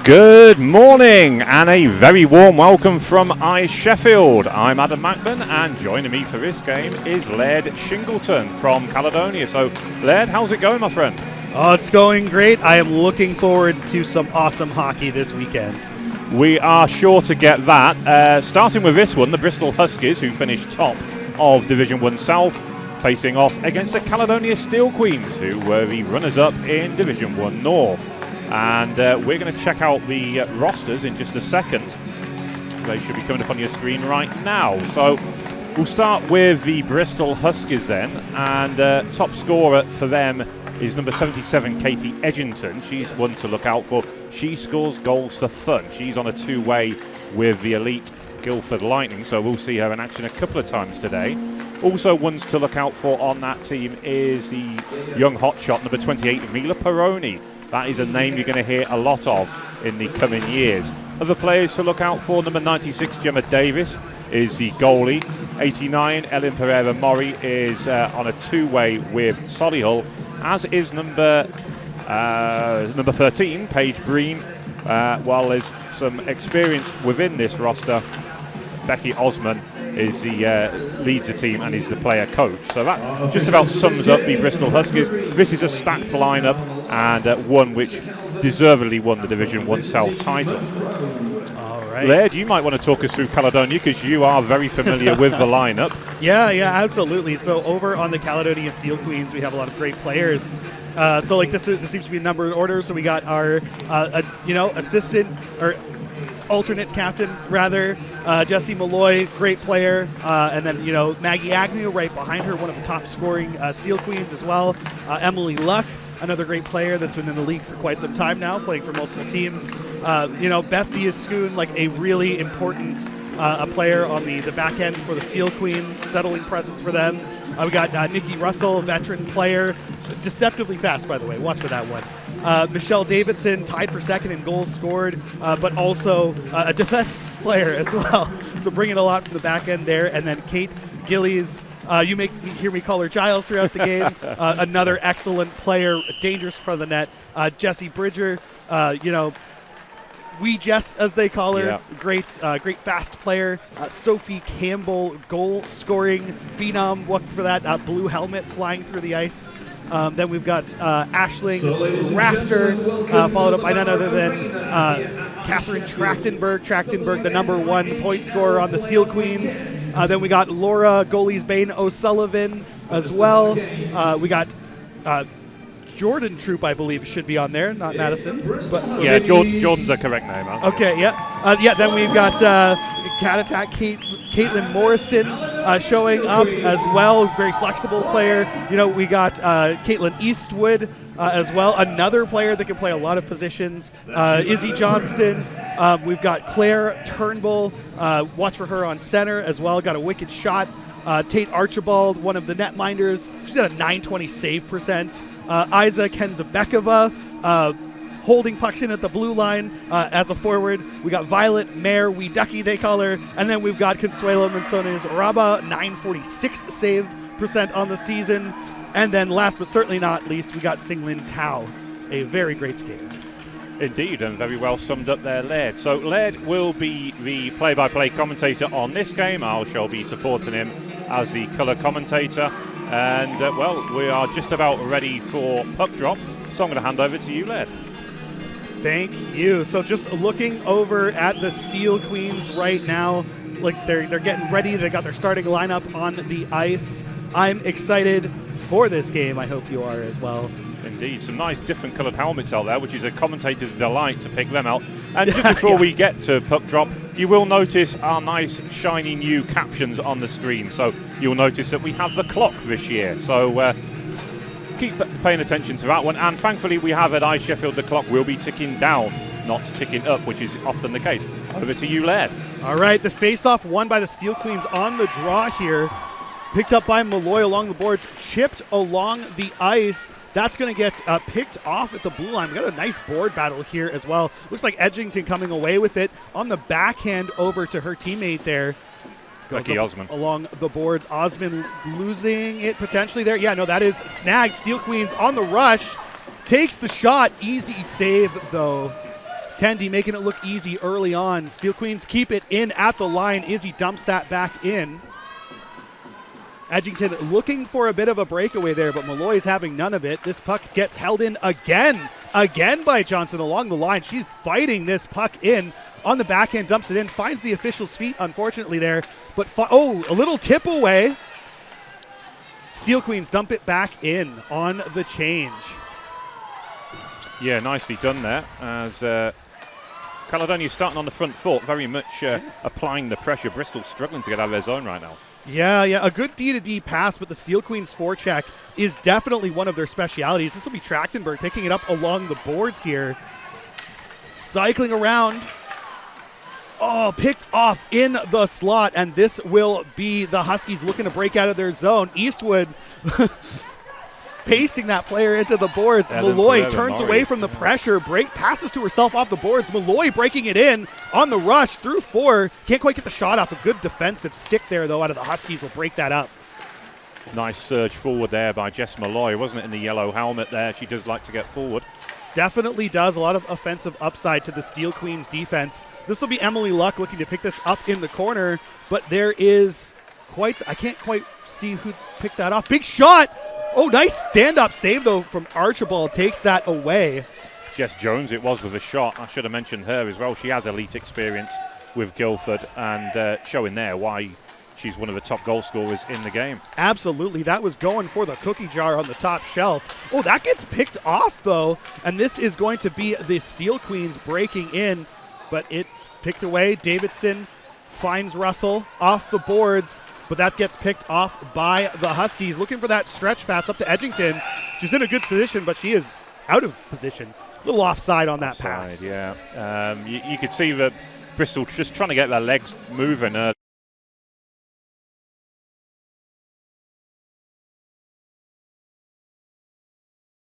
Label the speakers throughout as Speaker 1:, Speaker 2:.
Speaker 1: Good morning and a very warm welcome from Sheffield. I'm Adam Macman and joining me for this game is Laird Shingleton from Caledonia. So Laird, how's it going, my friend?
Speaker 2: Oh, it's going great. I am looking forward to some awesome hockey this weekend.
Speaker 1: We are sure to get that. Starting with this one, the Bristol Huskies, who finished top of Division 1 South, facing off against the Caledonia Steel Queens, who were the runners-up in Division 1 North. And we're going to check out the rosters in just a second. They should be coming up on your screen right now. So we'll start with the Bristol Huskies then. And top scorer for them is number 77, Katie Edgington. She's one to look out for. She scores goals for fun. She's on a two-way with the elite Guildford Lightning, so we'll see her in action a couple of times today. Also ones to look out for on that team is the young hotshot, number 28, Mila Peroni. That is a name you're going to hear a lot of in the coming years. Other players to look out for, number 96, Gemma Davis is the goalie. 89, Ellen Pereira-Mori is on a two-way with Solihull, as is number 13, Paige Breen. While there's some experience within this roster, Becky Osman is the leads the team and is the player coach. So that just about sums up the Bristol Huskies. This is a stacked lineup and one which deservedly won the Division 1 South title.
Speaker 2: All right.
Speaker 1: Laird, you might want to talk us through Caledonia because you are very familiar with the lineup.
Speaker 2: Yeah, absolutely. So over on the Caledonia Steel Queens, we have a lot of great players. So like this seems to be a number of orders. So we got our assistant or alternate captain rather, Jessie Malloy, great player, and then Maggie Agnew right behind her, one of the top scoring Steel Queens as well. Emily Luck, another great player that's been in the league for quite some time now, playing for multiple teams. Beth Diaz-Schoon, like a really important a player on the back end for the Steel Queens, settling presence for them. We got Nikki Russell, a veteran player, deceptively fast, by the way. Watch for that one. Michelle Davidson tied for second in goals scored, but also a defense player as well. So bringing a lot from the back end there. And then Kate Gillies, you may hear me call her Giles throughout the game. Another excellent player, dangerous for the net. Jessie Bridger, Wee Jess, as they call her, great fast player. Sophie Campbell, goal-scoring phenom. Look for that blue helmet flying through the ice. Then we've got Aisling Rafter, followed up by none other than Catherine Trachtenberg, the number one point scorer on the Steel Queens. Then we got Laura Goalies Bane O'Sullivan as well. We got Jordan Troop, I believe, should be on there, not Madison. But
Speaker 1: yeah, Jordan's the correct name.
Speaker 2: Okay, yeah. Then we've got Cat Attack Caitlin Morrison showing up as well, very flexible player. We got Caitlin Eastwood as well, another player that can play a lot of positions. Izzy Johnston. We've got Claire Turnbull. Watch for her on center as well. Got a wicked shot. Tate Archibald, one of the netminders. She's got a 920 save percent. Isa Kenzabekova, holding pucks in at the blue line as a forward. We got Violet Mare, Wee Ducky they call her. And then we've got Consuelo Mansones Raba, 946 save percent on the season. And then last but certainly not least, we got Singlin Tao, a very great skater.
Speaker 1: Indeed, and very well summed up there, Laird. So Laird will be the play-by-play commentator on this game. I shall be supporting him as the colour commentator. And, we are just about ready for puck drop. So I'm going to hand over to you, Laird.
Speaker 2: Thank you. So just looking over at the Steel Queens right now, like they're getting ready. They got their starting lineup on the ice. I'm excited for this game. I hope you are as well.
Speaker 1: Indeed, some nice different coloured helmets out there, which is a commentator's delight to pick them out. And just before we get to puck drop, you will notice our nice shiny new captions on the screen. So you'll notice that we have the clock this year. So keep paying attention to that one. And thankfully we have at Sheffield the clock will be ticking down, not ticking up, which is often the case. Over to you, Laird.
Speaker 2: All right, the face-off won by the Steel Queens on the draw here. Picked up by Malloy along the boards, chipped along the ice. That's going to get picked off at the blue line. We got a nice board battle here as well. Looks like Edgington coming away with it on the backhand over to her teammate there.
Speaker 1: Becky Osman.
Speaker 2: Along the boards. Osman losing it potentially there. Yeah, no, that is snagged. Steel Queens on the rush. Takes the shot. Easy save, though. Tendy making it look easy early on. Steel Queens keep it in at the line. Izzy dumps that back in. Edgington looking for a bit of a breakaway there, but Malloy's having none of it. This puck gets held in again by Johnson along the line. She's fighting this puck in on the backhand, dumps it in, finds the official's feet, unfortunately there. But, a little tip away. Steel Queens dump it back in on the change.
Speaker 1: Yeah, nicely done there, as Caledonia starting on the front foot, very much applying the pressure. Bristol struggling to get out of their zone right now.
Speaker 2: Yeah, a good D-to-D pass, but the Steel Queens forecheck is definitely one of their specialities. This will be Trachtenberg picking it up along the boards here. Cycling around. Oh, picked off in the slot, and this will be the Huskies looking to break out of their zone. Eastwood pasting that player into the boards. Malloy turns away from the pressure, passes to herself off the boards. Malloy breaking it in on the rush through 4. Can't quite get the shot off. A good defensive stick there, though, out of the Huskies will break that up.
Speaker 1: Nice surge forward there by Jess Malloy. Wasn't it in the yellow helmet there? She does like to get forward.
Speaker 2: Definitely does. A lot of offensive upside to the Steel Queens defense. This will be Emily Luck looking to pick this up in the corner, but there is I can't quite see who picked that off. Big shot! Oh, nice stand-up save, though, from Archibald. Takes that away.
Speaker 1: Jess Jones it was with a shot. I should have mentioned her as well. She has elite experience with Guildford, and showing there why she's one of the top goal scorers in the game.
Speaker 2: Absolutely. That was going for the cookie jar on the top shelf. Oh, that gets picked off, though, and this is going to be the Steel Queens breaking in, but it's picked away. Davidson finds Russell off the boards, but that gets picked off by the Huskies. Looking for that stretch pass up to Edgington. She's in a good position, but she is out of position. A little offside on that pass.
Speaker 1: Yeah. You could see that Bristol just trying to get their legs moving.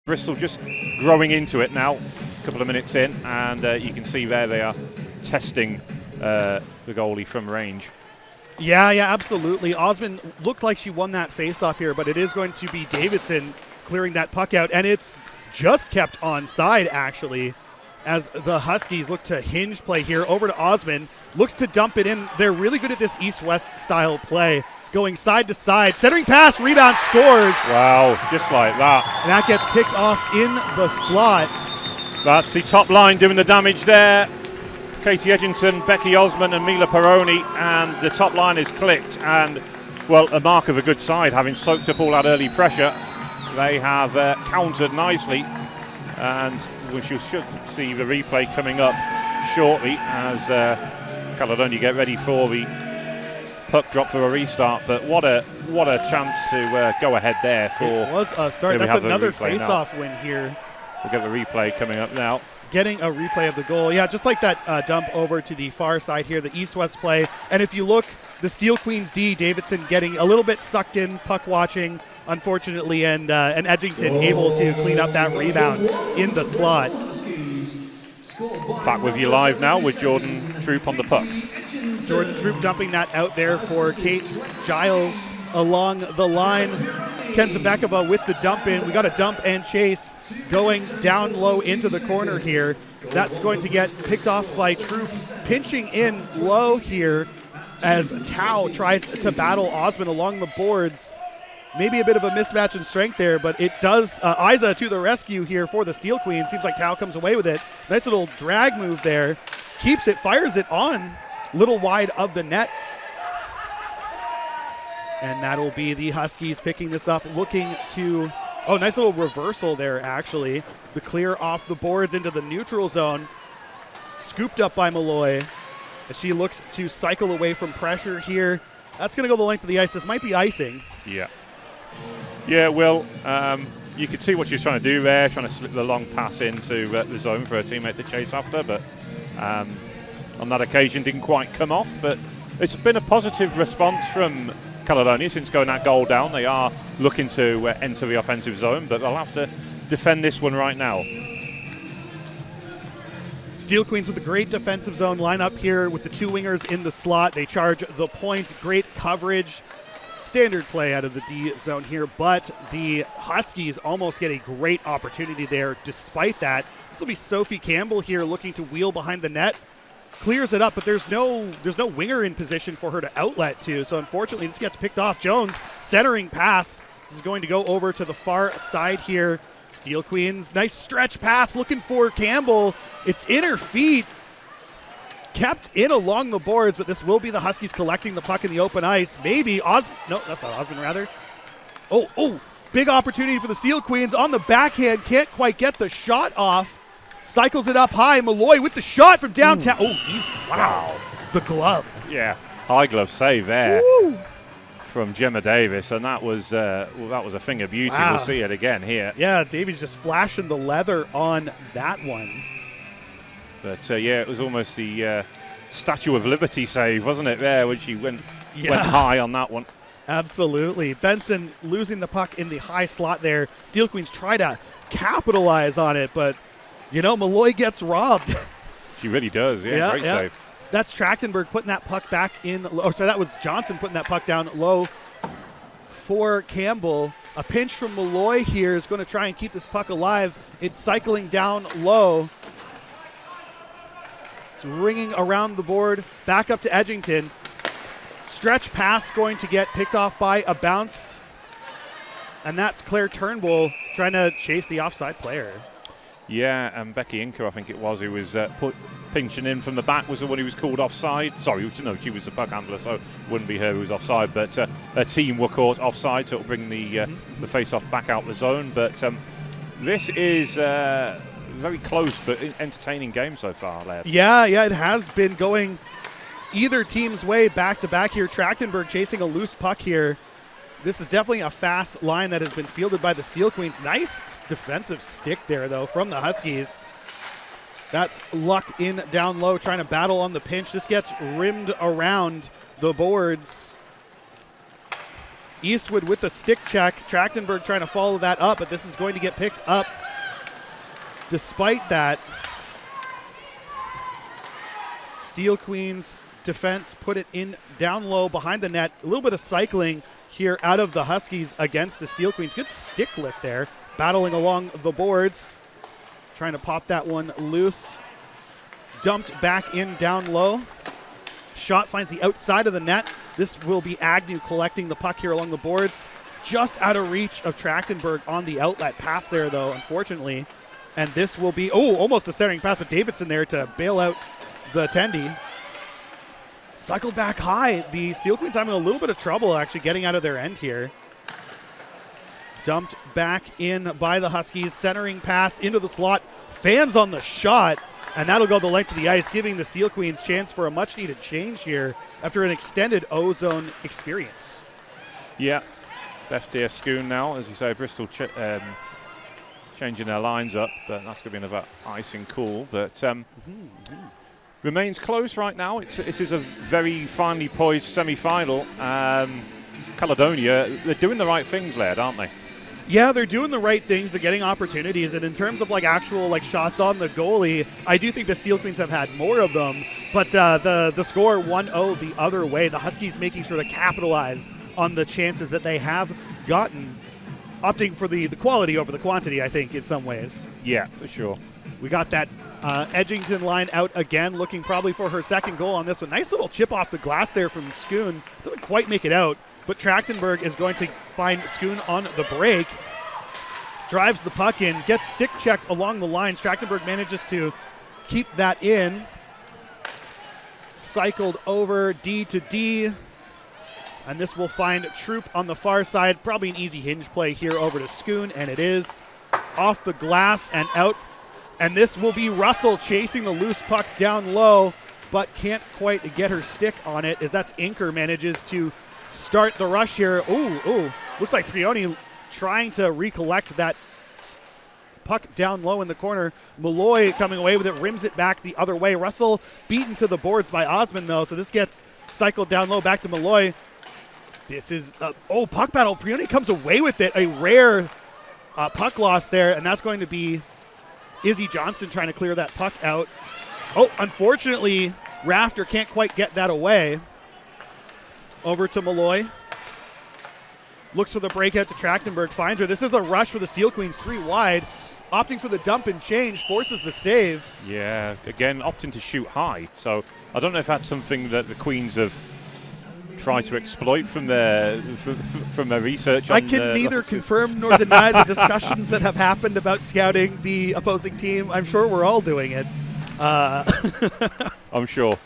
Speaker 1: Bristol just growing into it now, a couple of minutes in, and you can see there they are testing the goalie from range.
Speaker 2: Yeah, absolutely. Osmond looked like she won that face-off here, but it is going to be Davidson clearing that puck out, and it's just kept onside, actually, as the Huskies look to hinge play here. Over to Osmond, looks to dump it in. They're really good at this east-west style play, going side to side, centering pass, rebound, scores.
Speaker 1: Wow, just like that.
Speaker 2: And that gets picked off in the slot.
Speaker 1: That's the top line doing the damage there. Katie Edgington, Becky Osmond and Mila Peroni, and the top line is clicked, and, well, a mark of a good side, having soaked up all that early pressure. They have countered nicely, and we should see the replay coming up shortly as Caledonia get ready for the puck drop for a restart. But what a chance to go ahead there for.
Speaker 2: It was a start. That's another face-off win here.
Speaker 1: We'll get the replay coming up now.
Speaker 2: Getting a replay of the goal. Yeah, just like that dump over to the far side here, the east-west play. And if you look, the Steel Queens D, Davidson getting a little bit sucked in, puck watching, unfortunately, and Edgington able to clean up that rebound in the slot.
Speaker 1: Back with you live now with Jordan Troop on the puck.
Speaker 2: Jordan Troop dumping that out there for Kate Giles along the line. Ken Zabekova with the dump in. We got a dump and chase going down low into the corner here. That's going to get picked off by Troop, pinching in low here as Tao tries to battle Osmond along the boards. Maybe a bit of a mismatch in strength there, but it does. Isa to the rescue here for the Steel Queen. Seems like Tao comes away with it. Nice little drag move there. Keeps it, fires it on. Little wide of the net. And that'll be the Huskies picking this up, looking to, nice little reversal there, actually. The clear off the boards into the neutral zone. Scooped up by Malloy as she looks to cycle away from pressure here. That's going to go the length of the ice. This might be icing.
Speaker 1: Yeah, Will, you could see what she's trying to do there, trying to slip the long pass into the zone for her teammate to chase after, but on that occasion didn't quite come off. But it's been a positive response from Caledonia since going that goal down. They are looking to enter the offensive zone, but they'll have to defend this one right now.
Speaker 2: Steel Queens with a great defensive zone lineup here with the two wingers in the slot. They charge the point. Great coverage standard play out of the D zone here, but the Huskies almost get a great opportunity there despite that. This will be Sophie Campbell here looking to wheel behind the net. Clears it up, but there's no winger in position for her to outlet to, so unfortunately this gets picked off. Jones, centering pass. This is going to go over to the far side here. Steel Queens, nice stretch pass looking for Campbell. It's in her feet. Kept in along the boards, but this will be the Huskies collecting the puck in the open ice. Maybe no, that's not Osmond, rather. Oh, big opportunity for the Steel Queens on the backhand. Can't quite get the shot off. Cycles it up high. Malloy with the shot from downtown. Wow. The glove.
Speaker 1: Yeah, high glove save there.
Speaker 2: Woo.
Speaker 1: From Gemma Davis, and that was a thing of beauty.
Speaker 2: Wow.
Speaker 1: We'll see it again here.
Speaker 2: Yeah, Davies just flashing the leather on that one.
Speaker 1: But yeah, it was almost the Statue of Liberty save, wasn't it? There when she went high on that one.
Speaker 2: Absolutely. Benson losing the puck in the high slot there. Steel Queens try to capitalize on it, but Malloy gets robbed.
Speaker 1: She really does. Yeah, great save.
Speaker 2: That's Trachtenberg putting that puck back in. That was Johnson putting that puck down low for Campbell. A pinch from Malloy here is going to try and keep this puck alive. It's cycling down low. It's ringing around the board. Back up to Edgington. Stretch pass going to get picked off by a bounce. And that's Claire Turnbull trying to chase the offside player.
Speaker 1: Yeah, and Becky Inker, I think it was, who was pinching in from the back, was the one who was called offside. Sorry, no, she was the puck handler, so it wouldn't be her who was offside. But her team were caught offside, so it'll bring the face-off back out the zone. But this is a very close but entertaining game so far, lad.
Speaker 2: Yeah, it has been going either team's way back-to-back here. Trachtenberg chasing a loose puck here. This is definitely a fast line that has been fielded by the Steel Queens. Nice defensive stick there, though, from the Huskies. That's Luck in down low, trying to battle on the pinch. This gets rimmed around the boards. Eastwood with the stick check. Trachtenberg trying to follow that up, but this is going to get picked up. Despite that, Steel Queens defense put it in down low behind the net. A little bit of cycling here out of the Huskies against the Steel Queens. Good stick lift there, battling along the boards, trying to pop that one loose. Dumped back in down low. Shot finds the outside of the net. This will be Agnew collecting the puck here along the boards. Just out of reach of Trachtenberg on the outlet pass there, though, unfortunately. And this will be, almost a centering pass, but Davidson there to bail out the attendee. Cycled back high. The Steel Queens having a little bit of trouble actually getting out of their end here. Dumped back in by the Huskies. Centering pass into the slot. Fans on the shot. And that'll go the length of the ice, giving the Steel Queens chance for a much-needed change here after an extended O-zone experience.
Speaker 1: Yeah. Beth Deer Schoon now, as you say, Bristol changing their lines up, but that's going to be another icing call. But remains close right now. It is a very finely poised semi-final. Caledonia, they're doing the right things, Laird, aren't they?
Speaker 2: Yeah, they're doing the right things. They're getting opportunities. And in terms of actual shots on the goalie, I do think the Steel Queens have had more of them. But the score 1-0 the other way. The Huskies making sure to capitalize on the chances that they have gotten, opting for the quality over the quantity, I think, in some ways.
Speaker 1: Yeah, for sure.
Speaker 2: We got that Edgington line out again, looking probably for her second goal on this one. Nice little chip off the glass there from Schoon. Doesn't quite make it out, but Trachtenberg is going to find Schoon on the break. Drives the puck in, gets stick checked along the lines. Trachtenberg manages to keep that in. Cycled over D to D. And this will find Troop on the far side. Probably an easy hinge play here over to Schoon, and it is. Off the glass and out. And this will be Russell chasing the loose puck down low, but can't quite get her stick on it, as that's Inker manages to start the rush here. Ooh. Looks like Prioni trying to recollect that puck down low in the corner. Malloy coming away with it, rims it back the other way. Russell beaten to the boards by Osmond, though, so this gets cycled down low back to Malloy. This is, puck battle. Prioni comes away with it. A rare puck loss there, and that's going to be Izzy Johnston trying to clear that puck out. Unfortunately, Rafter can't quite get that away. Over to Malloy. looks for the breakout to Trachtenberg, finds her. This is a rush for the Steel Queens, 3 wide. Opting for the dump and change, forces the save.
Speaker 1: Yeah, again, opting to shoot high. So I don't know if that's something that the Queens have tried to exploit from their research.
Speaker 2: I can neither confirm nor deny the discussions that have happened about scouting the opposing team. I'm sure we're all doing it.
Speaker 1: I'm sure.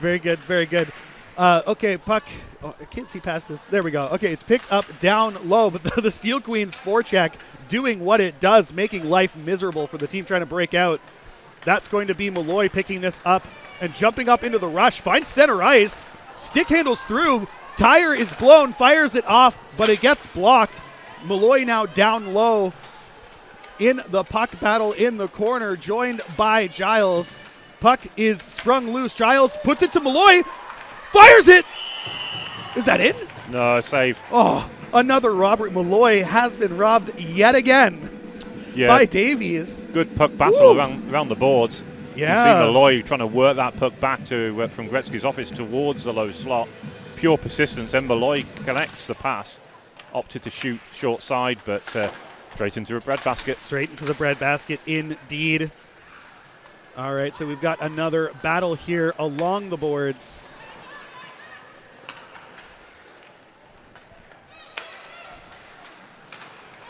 Speaker 2: Very good, very good. Okay, puck. Oh, I can't see past this. There we go. Okay, it's picked up down low, but the Steel Queens forecheck doing what it does, making life miserable for the team trying to break out. That's going to be Malloy picking this up and jumping up into the rush. Finds center ice. Stick handles through. Tire is blown, fires it off, but it gets blocked. Malloy now down low in the puck battle in the corner, joined by Giles. Puck is sprung loose. Giles puts it to Malloy. Fires it! Is that in?
Speaker 1: No, save.
Speaker 2: Oh, another robbery. Malloy has been robbed yet again by Davies.
Speaker 1: Good puck battle around the boards.
Speaker 2: Yeah.
Speaker 1: You can see Malloy trying to work that puck back to from Gretzky's office towards the low slot. Pure persistence, and Malloy collects the pass. Opted to shoot short side, but straight into a breadbasket.
Speaker 2: Straight into the breadbasket, indeed. All right, so we've got another battle here along the boards.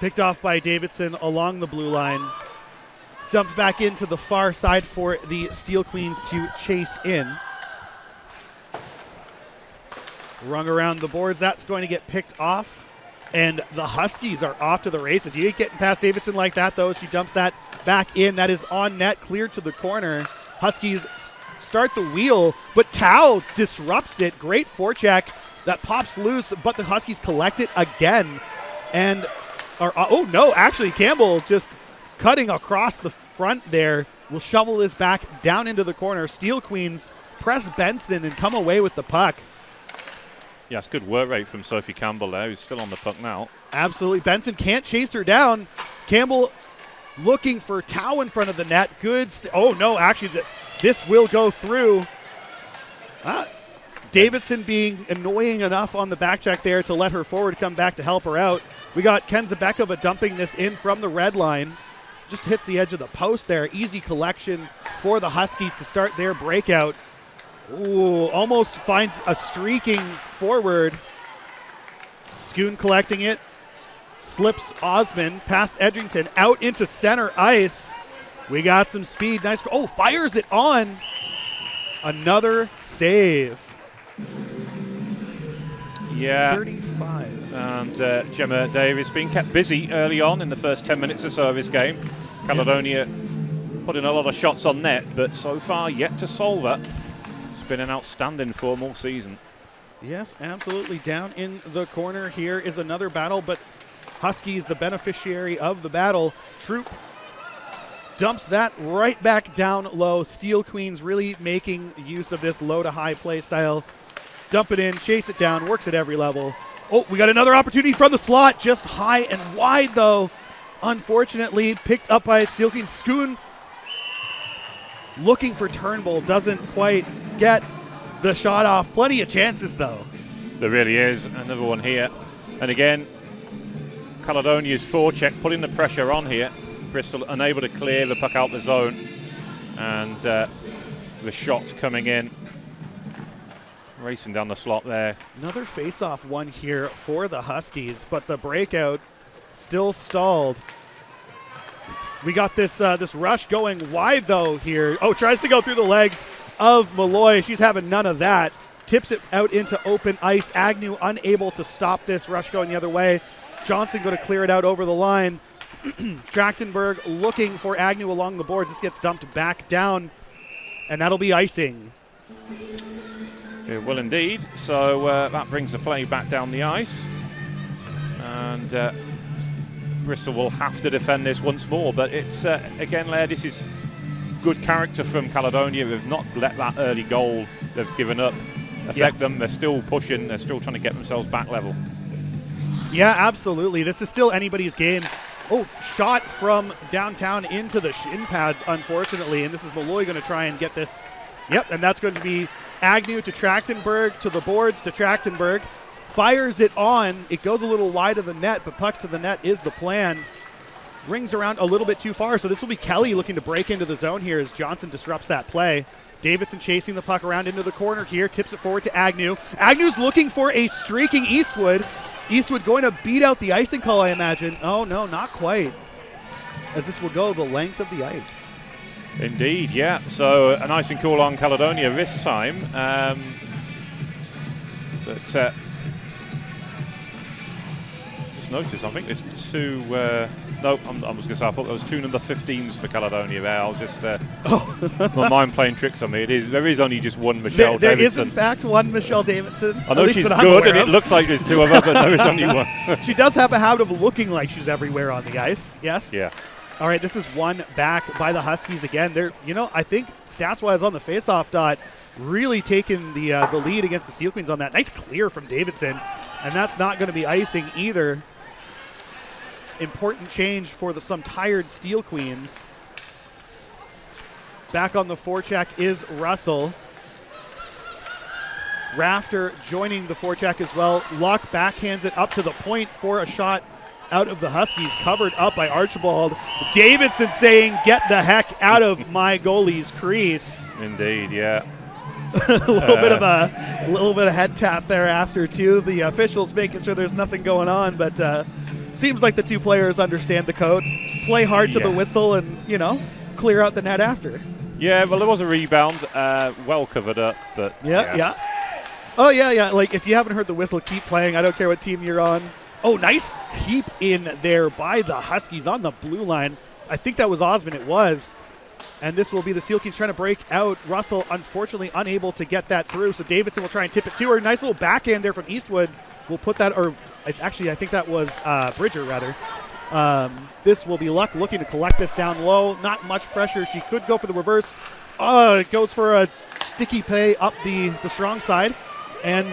Speaker 2: Picked off by Davidson along the blue line. Dumped back into the far side for the Steel Queens to chase in. Rung around the boards. That's going to get picked off. And the Huskies are off to the races. You ain't getting past Davidson like that, though. She dumps that back in. That is on net, cleared to the corner. Huskies start the wheel, but Tao disrupts it. Great forecheck that pops loose, but the Huskies collect it again. And oh no, actually Campbell just cutting across the front there will shovel this back down into the corner. Steel Queens press Benson and come away with the puck.
Speaker 1: Yeah, it's good work rate from Sophie Campbell there, who's still on the puck now.
Speaker 2: Absolutely. Benson can't chase her down. Campbell looking for Tao in front of the net. Good. Oh no, actually this will go through. Davidson being annoying enough on the back check there to let her forward come back to help her out. We got Ken Zabekova dumping this in from the red line. Just hits the edge of the post there. Easy collection for the Huskies to start their breakout. Ooh, almost finds a streaking forward. Schoon collecting it. Slips Osman past Edgington out into center ice. We got some speed. Nice. Oh, fires it on. Another save.
Speaker 1: Yeah.
Speaker 2: 35.
Speaker 1: And Gemma Davis being kept busy early on in the first 10 minutes or so of his game. Caledonia putting a lot of shots on net, but so far yet to solve that. It's been an outstanding form all season.
Speaker 2: Yes, absolutely. Down in the corner here is another battle, but Huskies the beneficiary of the battle. Troop dumps that right back down low. Steel Queens really making use of this low to high play style. Dump it in, chase it down, works at every level. Oh, we got another opportunity from the slot, just high and wide though. Unfortunately, picked up by Steel Queens. Schoon looking for Turnbull, doesn't quite get the shot off. Plenty of chances though.
Speaker 1: There really is. Another one here. And again, Caledonia's forecheck putting the pressure on here. Bristol unable to clear the puck out the zone. And the shot coming in. Racing down the slot there.
Speaker 2: Another face-off one here for the Huskies, but the breakout still stalled. We got this this rush going wide though here. Oh, tries to go through the legs of Malloy. She's having none of that. Tips it out into open ice. Agnew unable to stop this rush going the other way. Johnson going to clear it out over the line. Trachtenberg looking for Agnew along the boards. This gets dumped back down, and that'll be icing.
Speaker 1: It will indeed. So that brings the play back down the ice. And Bristol will have to defend this once more. But it's, again, Laird, this is good character from Caledonia. They've not let that early goal they've given up affect them. They're still pushing. They're still trying to get themselves back level.
Speaker 2: Yeah, absolutely. This is still anybody's game. Oh, shot from downtown into the shin pads, unfortunately. And this is Malloy going to try and get this. Yep, and that's going to be Agnew to Trachtenberg, to the boards to Trachtenberg. fires it on. It goes a little wide of the net, but pucks to the net is the plan. Rings around a little bit too far, so this will be Kelly looking to break into the zone here as Johnson disrupts that play. Davidson chasing the puck around into the corner here, tips it forward to Agnew. Agnew's looking for a streaking Eastwood. Eastwood going to beat out the icing call, I imagine. Oh, no, not quite, as this will go the length of the ice.
Speaker 1: Indeed, yeah. So an icing call on Caledonia this time. Just noticed, I think there's two. No, I was going to say, I thought there was two number 15s for Caledonia there. I was just my mind playing tricks on me. There is only just one Michelle
Speaker 2: There
Speaker 1: Davidson.
Speaker 2: is, in fact, one Michelle Davidson.
Speaker 1: I know she's good, and it looks like there's two of her, but there is only one.
Speaker 2: She does have a habit of looking like she's everywhere on the ice. Yes.
Speaker 1: Yeah.
Speaker 2: All right, this is one back by the Huskies again. They're, I think stats-wise on the face-off dot, really taking the lead against the Steel Queens on that. Nice clear from Davidson, and that's not going to be icing either. Important change for some tired Steel Queens. Back on the forecheck is Russell. Rafter joining the forecheck as well. Luck backhands it up to the point for a shot out of the Huskies, covered up by Archibald. Davidson saying, "Get the heck out of my goalie's crease."
Speaker 1: Indeed, yeah.
Speaker 2: a little bit of head tap there after too. The officials making sure there's nothing going on, but seems like the two players understand the code. Play hard to the whistle, and clear out the net after.
Speaker 1: Yeah, well, there was a rebound, well covered up, but
Speaker 2: yeah. Oh yeah. Like if you haven't heard the whistle, keep playing. I don't care what team you're on. Oh, nice keep in there by the Huskies on the blue line. I think that was Osmond. It was. And this will be the Steel Kings trying to break out. Russell, unfortunately, unable to get that through. So Davidson will try and tip it to her. Nice little backhand there from Eastwood. We'll put that, or actually, I think that was Bridger, rather. This will be Luck looking to collect this down low. Not much pressure. She could go for the reverse. It goes for a sticky play up the strong side. And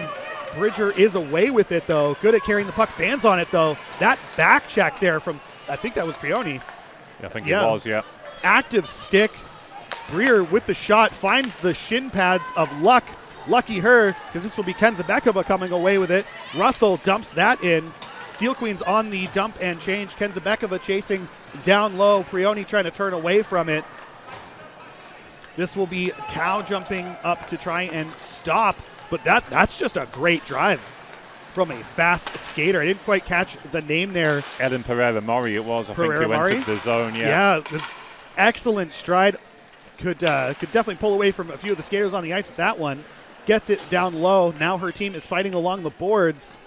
Speaker 2: Bridger is away with it, though. Good at carrying the puck. Fans on it, though. That back check there from, I think that was Prioni.
Speaker 1: Yeah, I think it was, yeah.
Speaker 2: Active stick. Breer with the shot finds the shin pads of Luck. Lucky her, because this will be Ken Zabekova coming away with it. Russell dumps that in. Steel Queens on the dump and change. Ken Zabekova chasing down low. Prioni trying to turn away from it. This will be Tao jumping up to try and stop. But that's just a great drive from a fast skater. I didn't quite catch the name there.
Speaker 1: Ellen Pereira-Mori it was, I think, who entered the zone,
Speaker 2: Yeah, excellent stride. Could definitely pull away from a few of the skaters on the ice with that one. Gets it down low. Now her team is fighting along the boards.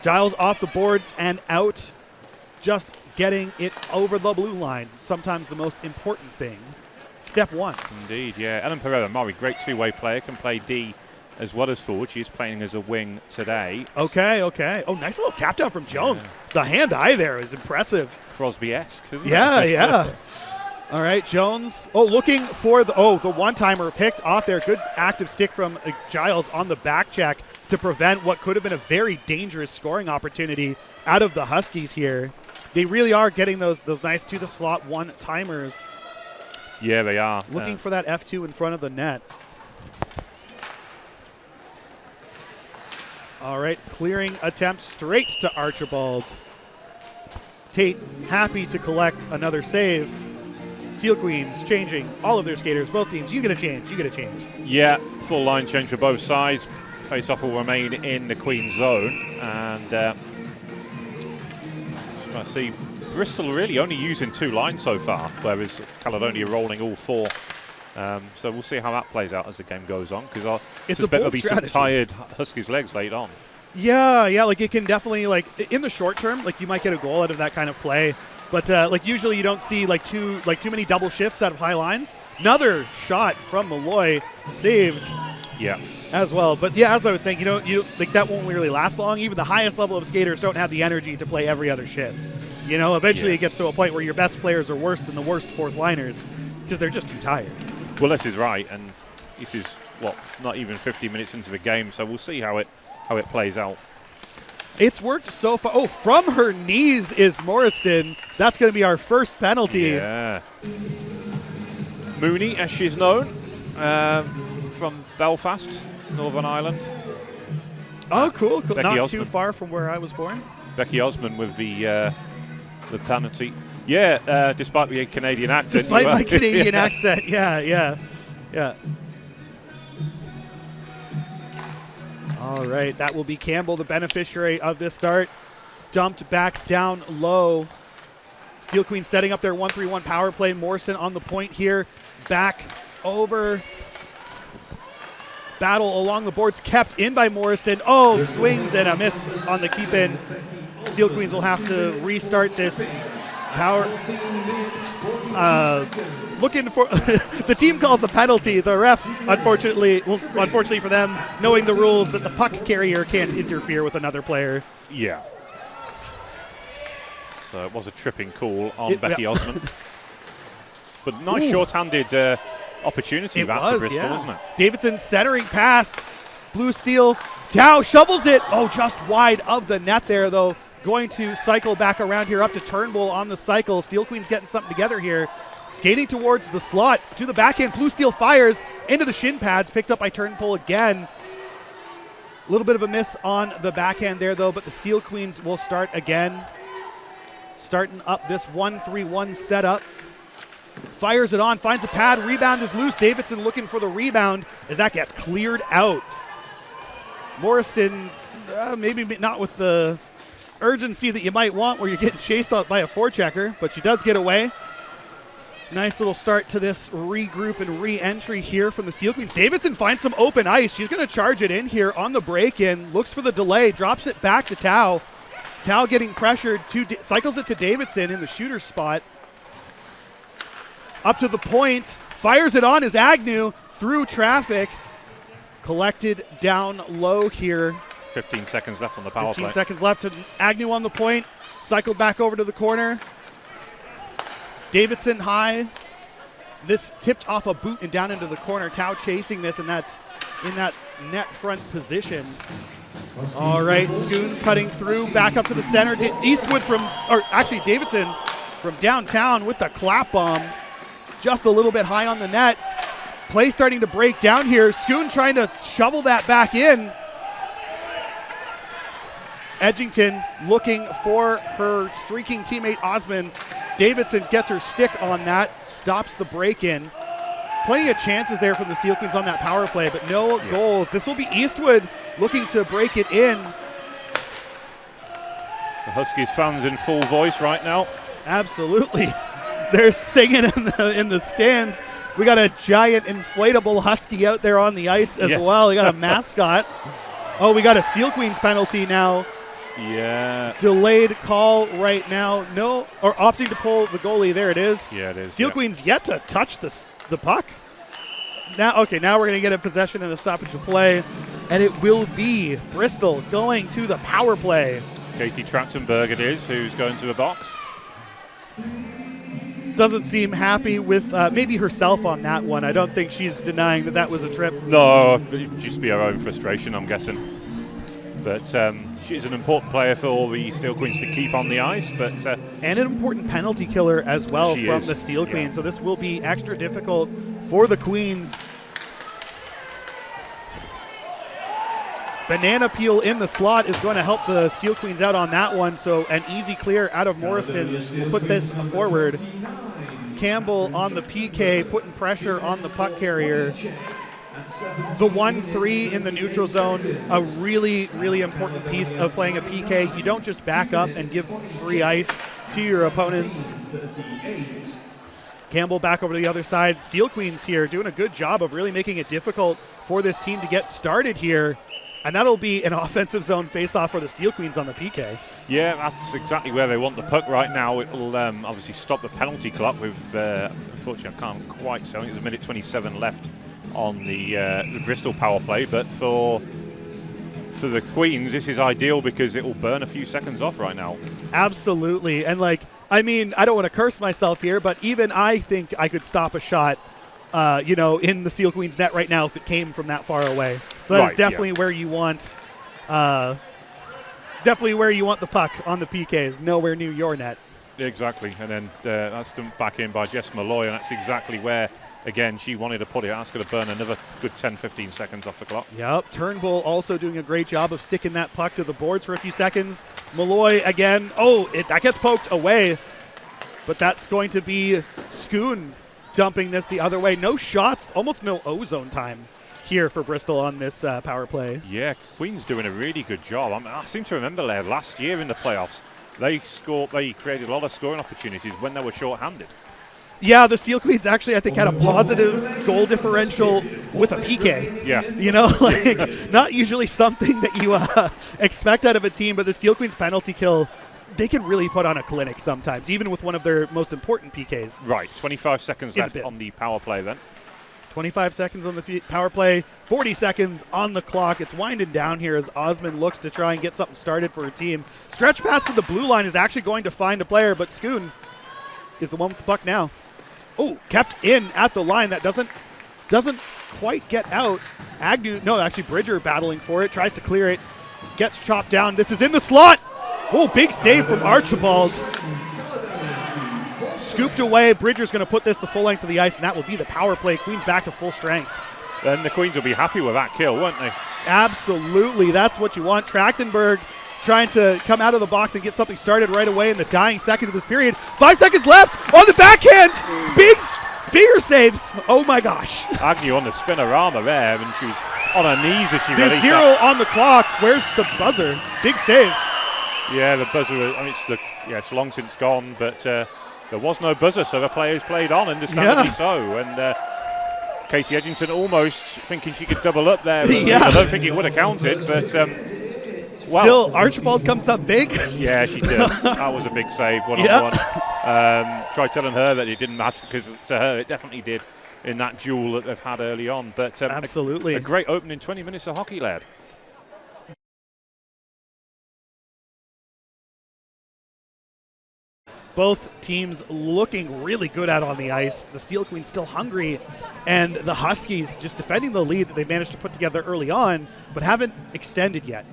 Speaker 2: Giles off the board and out. Just getting it over the blue line. Sometimes the most important thing. Step one.
Speaker 1: Indeed, yeah. Ellen Pereira-Mori, great two-way player, can play D as well as forward. She's playing as a wing today.
Speaker 2: Okay. Oh, nice little tap down from Jones. Yeah. The hand-eye there is impressive.
Speaker 1: Crosby-esque, isn't it?
Speaker 2: Yeah. All right, Jones. Oh, looking for the one-timer picked off there. Good active stick from Giles on the back check to prevent what could have been a very dangerous scoring opportunity out of the Huskies here. They really are getting those nice to-the-slot one-timers.
Speaker 1: Yeah, they are.
Speaker 2: Looking for that F2 in front of the net. All right, clearing attempt straight to Archibald. Tate happy to collect another save. Steel Queens changing all of their skaters, both teams. You get a change.
Speaker 1: Yeah, full line change for both sides. Face-off will remain in the Queen zone. And I see Bristol really only using two lines so far, whereas Caledonia rolling all four. So we'll see how that plays out as the game goes on, because
Speaker 2: it's a bold strategy.
Speaker 1: Some tired Huskies legs late on.
Speaker 2: Yeah, like it can definitely, like in the short term, like you might get a goal out of that kind of play, but like usually you don't see too many double shifts out of high lines. Another shot from Malloy saved.
Speaker 1: Yeah.
Speaker 2: As well, but yeah, as I was saying, that won't really last long. Even the highest level of skaters don't have the energy to play every other shift. Eventually it gets to a point where your best players are worse than the worst fourth liners because they're just too tired.
Speaker 1: Well, this is right, and this is not even 50 minutes into the game, so we'll see how it plays out.
Speaker 2: It's worked so far. Oh, from her knees is Morriston. That's going to be our first penalty.
Speaker 1: Yeah. Mooney, as she's known, from Belfast, Northern Ireland.
Speaker 2: Oh, cool. Not
Speaker 1: Osman.
Speaker 2: Too far from where I was born.
Speaker 1: Becky Osman with the penalty. Yeah, despite the Canadian accent.
Speaker 2: Despite my Canadian accent, yeah. All right, that will be Campbell, the beneficiary of this start. Dumped back down low. Steel Queens setting up their 1-3-1 power play. Morrison on the point here. Back over. Battle along the boards kept in by Morrison. Oh, swings and a miss on the keep in. Steel Queens will have to restart this power. Looking for the team calls a penalty. The ref, unfortunately for them, knowing the rules that the puck carrier can't interfere with another player.
Speaker 1: Yeah. So it was a tripping call on Becky Osman. But nice short-handed opportunity for Bristol, wasn't it?
Speaker 2: Davidson centering pass. Blue Steel. Tao shovels it. Oh, just wide of the net there, though. Going to cycle back around here up to Turnbull on the cycle. Steel Queens getting something together here. Skating towards the slot to the backhand. Blue Steel fires into the shin pads. Picked up by Turnbull again. A little bit of a miss on the backhand there, though, but the Steel Queens will start again. Starting up this 1-3-1 setup. Fires it on, finds a pad, rebound is loose. Davidson looking for the rebound as that gets cleared out. Morrison, maybe not with the urgency that you might want where you're getting chased out by a forechecker, but she does get away. Nice little start to this regroup and re-entry here from the Steel Queens. Davidson finds some open ice. She's going to charge it in here on the break-in. Looks for the delay, drops it back to Tao. Tao getting pressured, cycles it to Davidson in the shooter spot. Up to the point, fires it on is Agnew through traffic. Collected down low here.
Speaker 1: 15 seconds left on the power play.
Speaker 2: 15 seconds left to Agnew on the point. Cycled back over to the corner. Davidson high. This tipped off a boot and down into the corner. Tao chasing this, and that's in that net front position. All right, Schoon cutting through, back up to the center. Davidson from downtown with the clap bomb. Just a little bit high on the net. Play starting to break down here. Schoon trying to shovel that back in. Edgington looking for her streaking teammate Osman. Davidson gets her stick on that, stops the break-in. Plenty of chances there from the Steel Queens on that power play, but no goals. This will be Eastwood looking to break it in.
Speaker 1: The Huskies fans in full voice right now.
Speaker 2: Absolutely. They're singing in the stands. We got a giant inflatable Husky out there on the ice as well. We got a mascot. Oh, we got a Steel Queens penalty now.
Speaker 1: Yeah.
Speaker 2: Delayed call right now. No, or opting to pull the goalie. There it is.
Speaker 1: Yeah, it is.
Speaker 2: Steel Queens yet to touch the puck. Now we're going to get a possession and a stoppage of play, and it will be Bristol going to the power play.
Speaker 1: Katie Tratzenberg it is who's going to the box.
Speaker 2: Doesn't seem happy with maybe herself on that one. I don't think she's denying that was a trip.
Speaker 1: No, it'd just be her own frustration, I'm guessing. But she's an important player for the Steel Queens to keep on the ice. But
Speaker 2: and an important penalty killer as well from the Steel Queens. So this will be extra difficult for the Queens. Banana peel in the slot is going to help the Steel Queens out on that one. So an easy clear out of Morrison will put this forward. Campbell on the PK, putting pressure on the puck carrier. The 1-3 in the neutral zone, a really, really important piece of playing a PK. You don't just back up and give free ice to your opponents. Campbell back over to the other side. Steel Queens here doing a good job of really making it difficult for this team to get started here. And that'll be an offensive zone face-off for the Steel Queens on the PK.
Speaker 1: Yeah, that's exactly where they want the puck right now. It will obviously stop the penalty clock with, unfortunately, I can't quite say. I think there's a minute 27 left on the Bristol power play. But for the Queens, this is ideal because it will burn a few seconds off right now.
Speaker 2: Absolutely. And, I don't want to curse myself here, but even I think I could stop a shot in the Steel Queens net right now if it came from that far away. So that is definitely where you want the puck on the PKs, nowhere near your net.
Speaker 1: Exactly, and then that's dumped back in by Jess Malloy, and that's exactly where, again, she wanted to put it. That's going to burn another good 10-15 seconds off the clock.
Speaker 2: Yep, Turnbull also doing a great job of sticking that puck to the boards for a few seconds. Malloy again. Oh, that gets poked away, but that's going to be Schoon dumping this the other way. No shots, almost no ozone time here for Bristol on this power play.
Speaker 1: Yeah, Queen's doing a really good job. I seem to remember there last year in the playoffs, they created a lot of scoring opportunities when they were short-handed.
Speaker 2: Yeah, the Steel Queens actually, I think, had a positive goal differential with a PK.
Speaker 1: Yeah.
Speaker 2: You know, like not usually something that you expect out of a team, but the Steel Queens penalty kill, they can really put on a clinic sometimes, even with one of their most important PKs.
Speaker 1: Right, 25 seconds left on the power play then.
Speaker 2: 25 seconds on the power play, 40 seconds on the clock. It's winding down here as Osmond looks to try and get something started for her team. Stretch pass to the blue line is actually going to find a player, but Schoon is the one with the puck now. Oh, kept in at the line. That doesn't quite get out. Agnew, no, actually Bridger battling for it, tries to clear it, gets chopped down. This is in the slot. Oh, big save from Archibald. Scooped away. Bridger's going to put this the full length of the ice, and that will be the power play. Queens back to full strength.
Speaker 1: Then the Queens will be happy with that kill, won't they?
Speaker 2: Absolutely. That's what you want. Trachtenberg trying to come out of the box and get something started right away in the dying seconds of this period. 5 seconds left on the backhand. Big spear saves. Oh, my gosh.
Speaker 1: Agnew on the spinorama there, and she was on her knees as she
Speaker 2: There's
Speaker 1: released
Speaker 2: 0
Speaker 1: that.
Speaker 2: on the clock. Where's the buzzer? Big save.
Speaker 1: Yeah, the buzzer, I mean, it's long since gone, but there was no buzzer, so the players played on, understandably so. And Katie Edgington almost thinking she could double up there. I don't think it would have counted, but
Speaker 2: still, Archibald comes up big.
Speaker 1: Yeah, she did. That was a big save, one-on-one. Try telling her that it didn't matter, because to her it definitely did in that duel that they've had early on. But
Speaker 2: absolutely.
Speaker 1: A great opening 20 minutes of hockey, lad.
Speaker 2: Both teams looking really good out on the ice. The Steel Queens still hungry, and the Huskies just defending the lead that they managed to put together early on, but haven't extended yet,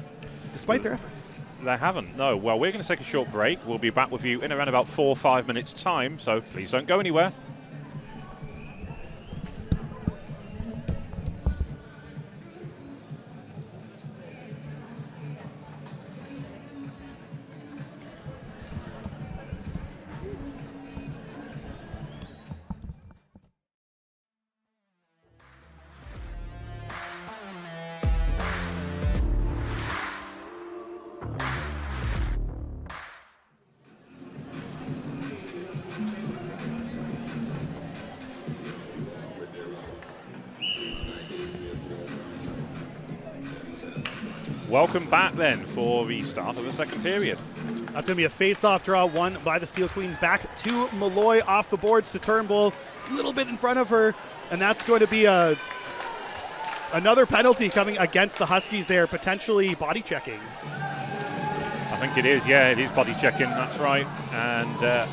Speaker 2: despite their efforts.
Speaker 1: They haven't, no. Well, we're going to take a short break. We'll be back with you in around about 4 or 5 minutes' time, so please don't go anywhere. Welcome back then for the start of the second period.
Speaker 2: That's going to be a face-off draw won by the Steel Queens. Back to Malloy off the boards to Turnbull, a little bit in front of her, and that's going to be another penalty coming against the Huskies there, potentially body checking.
Speaker 1: I think it is, yeah, it is body checking, that's right. And that's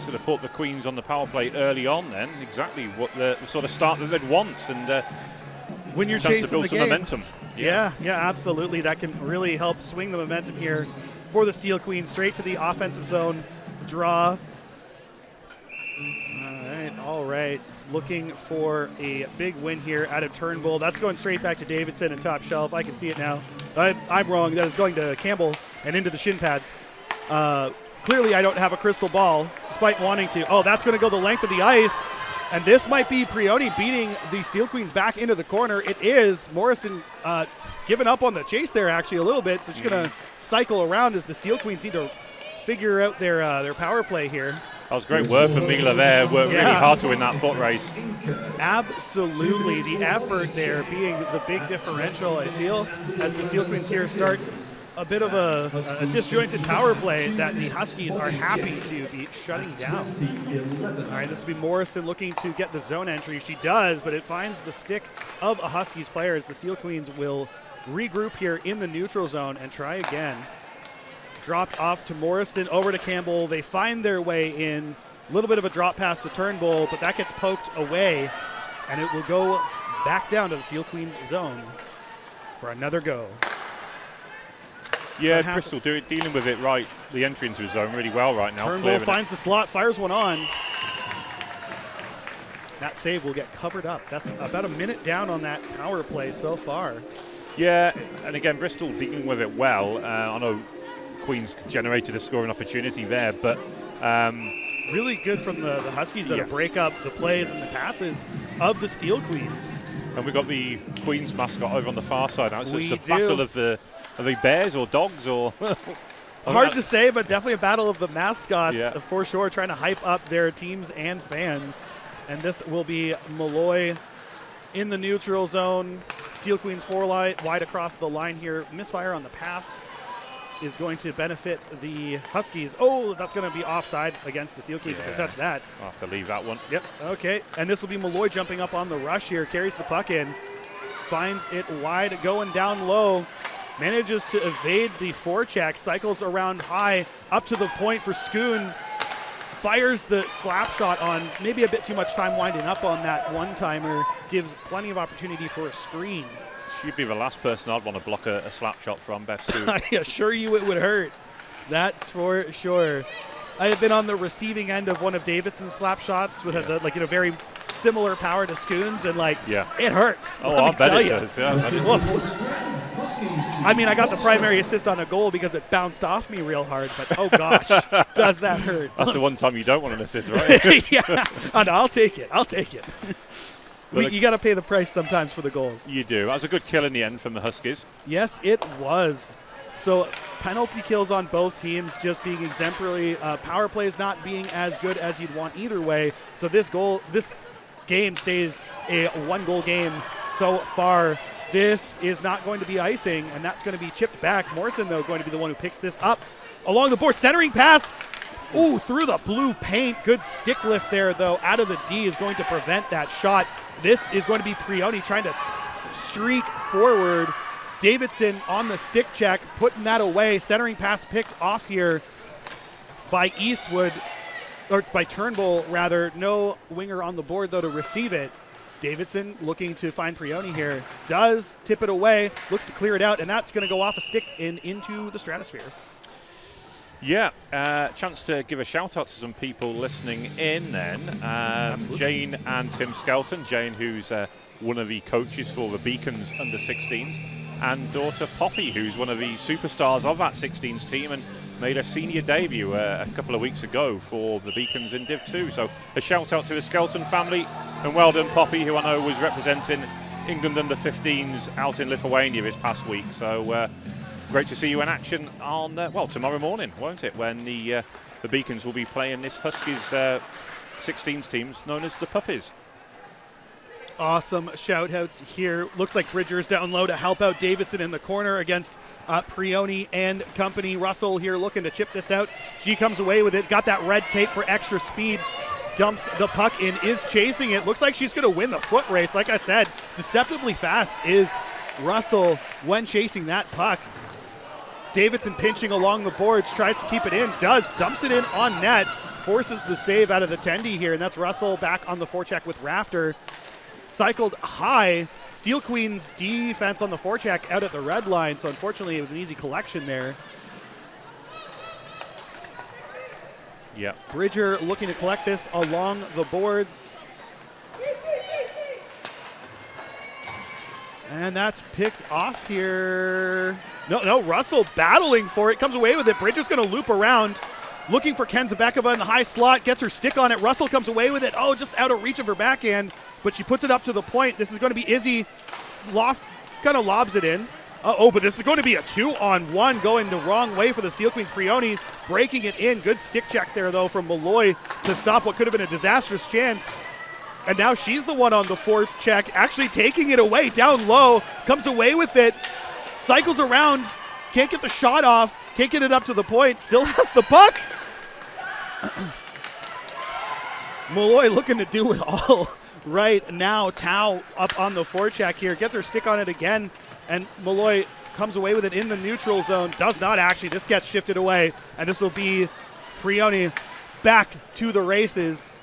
Speaker 1: going to put the Queens on the power play early on then, exactly what the sort of start that they'd want. And
Speaker 2: when you're
Speaker 1: chance
Speaker 2: chasing
Speaker 1: to build
Speaker 2: the
Speaker 1: some
Speaker 2: game.
Speaker 1: momentum.
Speaker 2: Yeah, absolutely. That can really help swing the momentum here for the Steel Queens. Straight to the offensive zone draw. All right. Looking for a big win here out of Turnbull. That's going straight back to Davidson and top shelf. I can see it now. I'm wrong. That is going to Campbell and into the shin pads. Clearly, I don't have a crystal ball, despite wanting to. Oh, that's going to go the length of the ice. And this might be Prioni beating the Steel Queens back into the corner. It is. Morrison giving up on the chase there actually a little bit. So she's going to cycle around as the Steel Queens need to figure out their power play here.
Speaker 1: That was great work from Mila there. Worked really hard to win that foot race.
Speaker 2: Absolutely. The effort there being the big differential, I feel, as the Steel Queens here start a bit of a disjointed power play that the Huskies are happy to be shutting down. All right, this will be Morrison looking to get the zone entry. She does, but it finds the stick of a Huskies player as the Steel Queens will regroup here in the neutral zone and try again. Dropped off to Morrison, over to Campbell. They find their way in. A little bit of a drop pass to Turnbull, but that gets poked away, and it will go back down to the Steel Queens zone for another go.
Speaker 1: Yeah, Bristol dealing with it right, the entry into his zone really well right now.
Speaker 2: Turnbull finds the slot, fires one on. That save will get covered up. That's about a minute down on that power play so far.
Speaker 1: Yeah, and again, Bristol dealing with it well. I know Queens generated a scoring opportunity there, but
Speaker 2: really good from the Huskies to break up the plays and the passes of the Steel Queens.
Speaker 1: And we've got the Queens mascot over on the far side now. So it's a
Speaker 2: do.
Speaker 1: battle of the bears or dogs or...
Speaker 2: Hard to say, but definitely a battle of the mascots for sure, trying to hype up their teams and fans. And this will be Malloy in the neutral zone. Steel Queens 4 wide across the line here. Misfire on the pass is going to benefit the Huskies. Oh, that's going to be offside against the Steel Queens if they touch that.
Speaker 1: I'll have to leave that one.
Speaker 2: Yep, okay. And this will be Malloy jumping up on the rush here. Carries the puck in. Finds it wide, going down low. Manages to evade the forecheck. Cycles around high, up to the point for Schoon. Fires the slap shot on, maybe a bit too much time winding up on that one-timer. Gives plenty of opportunity for a screen.
Speaker 1: She'd be the last person I'd want to block a slap shot from, Beth Schoon.
Speaker 2: I assure you it would hurt. That's for sure. I have been on the receiving end of one of Davidson's slap shots, which has a very similar power to Schoon's, and it hurts.
Speaker 1: Oh, I bet it does. Yeah,
Speaker 2: I mean, I got the primary assist on a goal because it bounced off me real hard, but oh gosh, does that hurt.
Speaker 1: That's the one time you don't want an assist, right?
Speaker 2: Yeah, no, I'll take it. You got to pay the price sometimes for the goals.
Speaker 1: You do. That was a good kill in the end from the Huskies.
Speaker 2: Yes, it was. So penalty kills on both teams just being exemplary. Power plays not being as good as you'd want either way. So this game stays a one-goal game so far. This is not going to be icing, and that's going to be chipped back. Morrison, though, going to be the one who picks this up along the board. Centering pass. Ooh, through the blue paint. Good stick lift there, though. Out of the D is going to prevent that shot. This is going to be Prioni trying to streak forward. Davidson on the stick check, putting that away. Centering pass picked off here by Eastwood, or by Turnbull, rather. No winger on the board, though, to receive it. Davidson looking to find Prioni here. Does tip it away, looks to clear it out, and that's going to go off a stick and into the stratosphere.
Speaker 1: Yeah, chance to give a shout out to some people listening in then. Jane and Tim Skelton. Jane, who's one of the coaches for the Beacons under 16s, and daughter Poppy, who's one of the superstars of that 16s team and made a senior debut a couple of weeks ago for the Beacons in Div 2. So a shout out to the Skelton family, and well done Poppy, who I know was representing England under 15s out in Lithuania this past week. So great to see you in action on, tomorrow morning, won't it, when the Beacons will be playing this Huskies 16s teams known as the Puppies.
Speaker 2: Awesome shout-outs here. Looks like Bridger's down low to help out Davidson in the corner against Prioni and company. Russell here looking to chip this out. She comes away with it. Got that red tape for extra speed. Dumps the puck in, is chasing it. Looks like she's going to win the foot race. Like I said, deceptively fast is Russell when chasing that puck. Davidson pinching along the boards, tries to keep it in, dumps it in on net, forces the save out of the tendy here, and that's Russell back on the forecheck with Rafter. Cycled high. Steel Queens defense on the forecheck out at the red line, so unfortunately it was an easy collection there.
Speaker 1: Yeah.
Speaker 2: Bridger looking to collect this along the boards. And that's picked off here. No, Russell battling for it, comes away with it. Bridger's going to loop around, looking for Ken Zabekova in the high slot, gets her stick on it. Russell comes away with it. Oh, just out of reach of her backhand, but she puts it up to the point. This is going to be Izzy. Kind of lobs it in. But this is going to be a 2-on-1 going the wrong way for the Steel Queens. Prioni breaking it in. Good stick check there, though, from Malloy to stop what could have been a disastrous chance. And now she's the one on the forecheck, actually taking it away down low, comes away with it, cycles around, can't get the shot off, can't get it up to the point, still has the puck. Malloy looking to do it all right now. Tao up on the forecheck here, gets her stick on it again, and Malloy comes away with it in the neutral zone. Does not actually. This gets shifted away, and this will be Prioni back to the races.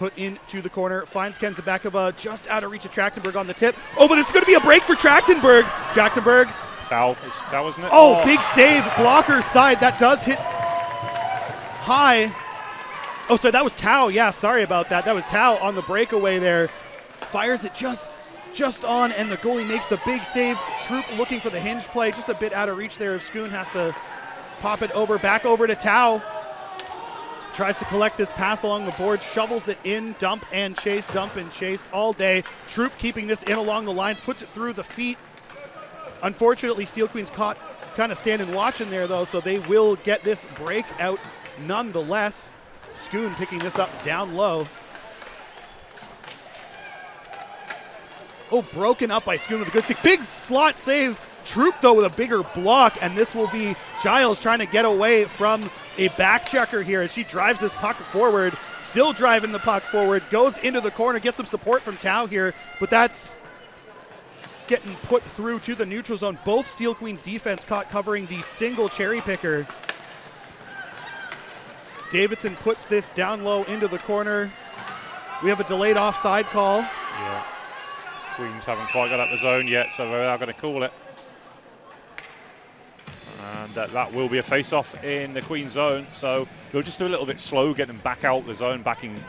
Speaker 2: put into the corner. Finds Ken Zabakova just out of reach of Trachtenberg on the tip. Oh, but it's going to be a break for Trachtenberg. Trachtenberg.
Speaker 1: Tau. It's Tau, isn't it?
Speaker 2: Oh, big save. Blocker side. That does hit high. Oh, sorry, that was Tau. Yeah, sorry about that. That was Tau on the breakaway there. Fires it just on, and the goalie makes the big save. Troop looking for the hinge play. Just a bit out of reach there. Schoon has to pop it over. Back over to Tau. Tries to collect this pass along the board, shovels it in, dump and chase all day. Troop keeping this in along the lines, puts it through the feet. Unfortunately, Steel Queens caught kind of standing watching there, though, so they will get this break out nonetheless. Schoon picking this up down low. Oh, broken up by Schoon with a good stick. Big slot save. Troop, though, with a bigger block, and this will be Giles trying to get away from a back checker here as she drives this puck forward. Still driving the puck forward. Goes into the corner, gets some support from Tau here, but that's getting put through to the neutral zone. Both Steel Queens defense caught covering the single cherry picker. Davidson puts this down low into the corner. We have a delayed offside call.
Speaker 1: Yeah. Queens haven't quite got out the zone yet, so they are going to call it. And that will be a face-off in the Queen zone. So they'll just do a little bit slow getting back out the zone,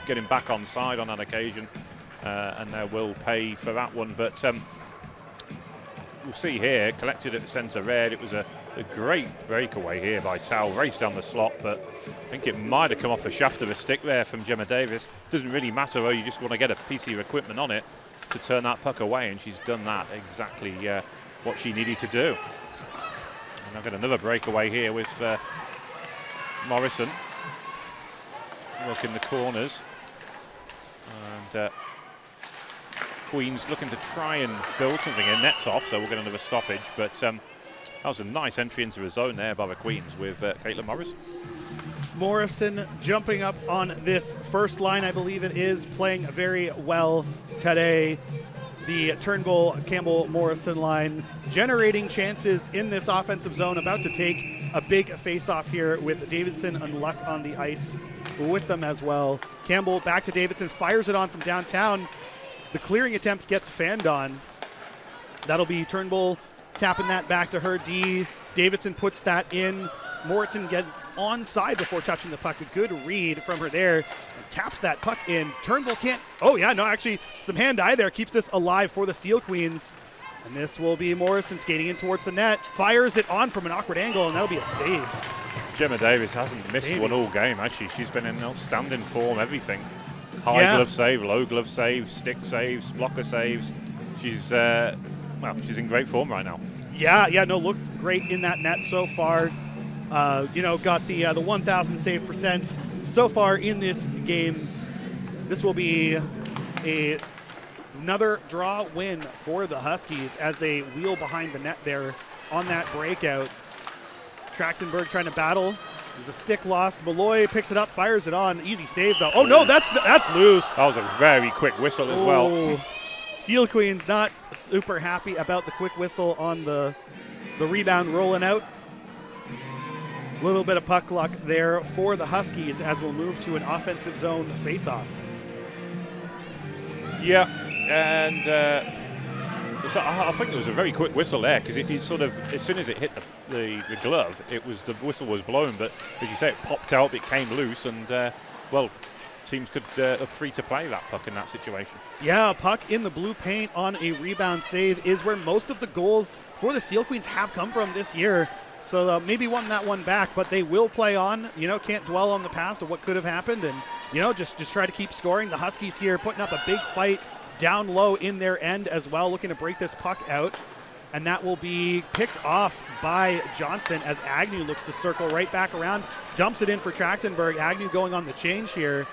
Speaker 1: getting back on side on that occasion. And they will pay for that one. But we'll see here, collected at the centre red. It was a great breakaway here by Tau. Raced down the slot, but I think it might have come off the shaft of a stick there from Gemma Davis. Doesn't really matter, though. You just want to get a piece of equipment on it to turn that puck away, and she's done that exactly what she needed to do. And I've got another breakaway here with Morrison working the corners, and Queens looking to try and build something in. Nets off, so we'll get another stoppage, but that was a nice entry into the zone there by the Queens with Caitlin Morrison.
Speaker 2: Morrison jumping up on this first line, I believe it is, playing very well today. The Turnbull, Campbell, Morrison line generating chances in this offensive zone, about to take a big face-off here with Davidson and Luck on the ice with them as well. Campbell back to Davidson, fires it on from downtown. The clearing attempt gets fanned on. That'll be Turnbull tapping that back to her D. Davidson puts that in. Morrison gets onside before touching the puck. A good read from her there. And taps that puck in. Turnbull can't. Oh, yeah, no, actually, some hand-eye there. Keeps this alive for the Steel Queens. And this will be Morrison skating in towards the net. Fires it on from an awkward angle, and that'll be a save.
Speaker 1: Gemma Davis hasn't missed one all game, has she? She's been in outstanding form, everything. High glove save, low glove save, stick saves, blocker saves. She's, she's in great form right now. Yeah, no, looked great in that net so far. Got the 1,000 save percent so far in this game. This will be another draw win for the Huskies as they wheel behind the net there on that breakout. Trachtenberg trying to battle. There's a stick lost. Malloy picks it up, fires it on. Easy save, though. Oh, no, that's loose. That was a very quick whistle as well.
Speaker 2: Steel Queens not super happy about the quick whistle on the rebound rolling out. A little bit of puck luck there for the Huskies as we'll move to an offensive zone face-off.
Speaker 1: Yeah, and I think it was a very quick whistle there because it sort of, as soon as it hit the glove, the whistle was blown. But as you say, it popped out, it came loose, and teams could are free to play that puck in that situation. Yeah,
Speaker 2: puck in the blue paint on a rebound save is where most of the goals for the Steel Queens have come from this year. So maybe won that one back, but they will play on. Can't dwell on the past of what could have happened, and just try to keep scoring. The Huskies here putting up a big fight down low in their end as well, looking to break this puck out. And that will be picked off by Johnson as Agnew looks to circle right back around, dumps it in for Trachtenberg. Agnew going on the change here.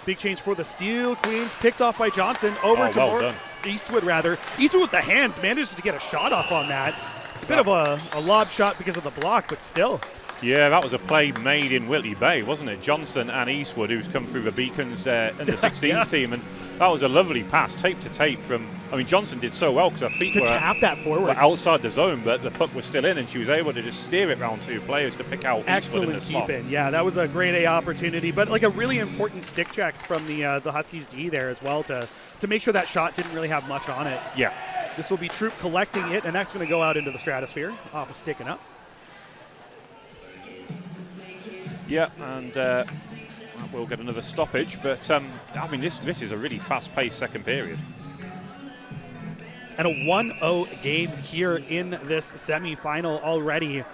Speaker 2: Big change for the Steel Queens, picked off by Johnson. Over to Eastwood, rather. Eastwood with the hands manages to get a shot off on that. It's a bit of a lob shot because of the block, but still.
Speaker 1: Yeah, that was a play made in Whitley Bay, wasn't it? Johnson and Eastwood, who's come through the Beacons under 16s
Speaker 2: yeah.
Speaker 1: team, and that was a lovely pass, tape to tape from. I mean, Johnson did so well because her feet
Speaker 2: to
Speaker 1: were
Speaker 2: tap that forward
Speaker 1: outside the zone, but the puck was still in, and she was able to just steer it round two players to pick out.
Speaker 2: Excellent keep in. Yeah, that was a great A opportunity, but like a really important stick check from the Huskies D there as well to make sure that shot didn't really have much on it.
Speaker 1: Yeah.
Speaker 2: This will be Troop collecting it, and that's going to go out into the stratosphere off of sticking up.
Speaker 1: Yeah, and we'll get another stoppage, but I mean, this is a really fast-paced second period.
Speaker 2: And a 1-0 game here in this semifinal already.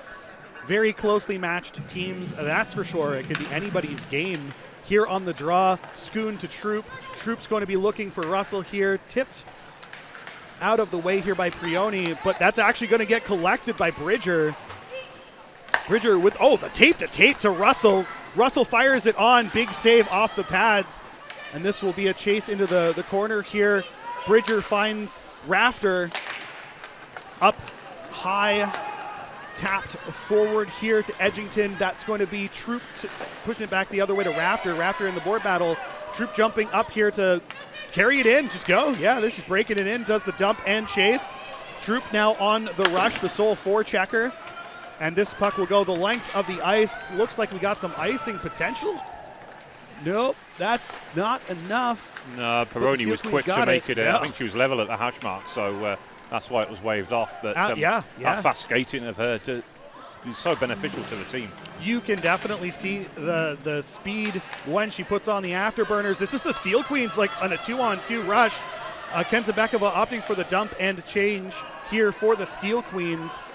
Speaker 2: Very closely matched teams, that's for sure. It could be anybody's game here on the draw. Schoon to Troop. Troop's going to be looking for Russell here. Tipped out of the way here by Prioni, but that's actually going to get collected by Bridger. Bridger with, the tape to Russell. Russell fires it on. Big save off the pads. And this will be a chase into the corner here. Bridger finds Rafter up high. Tapped forward here to Edgington. That's going to be Troop pushing it back the other way to Rafter. Rafter in the board battle. Troop jumping up here to carry it in. Just go. Yeah, they're just breaking it in. Does the dump and chase. Troop now on the rush, the sole forechecker. And this puck will go the length of the ice. Looks like we got some icing potential. Nope, that's not enough.
Speaker 1: No, Peroni was quick to make it. I think she was level at the hash mark, so that's why it was waved off. But that fast skating of her is so beneficial to the team.
Speaker 2: You can definitely see the speed when she puts on the afterburners. This is the Steel Queens, like on a 2-on-2 rush. Kenzabekova opting for the dump and change here for the Steel Queens.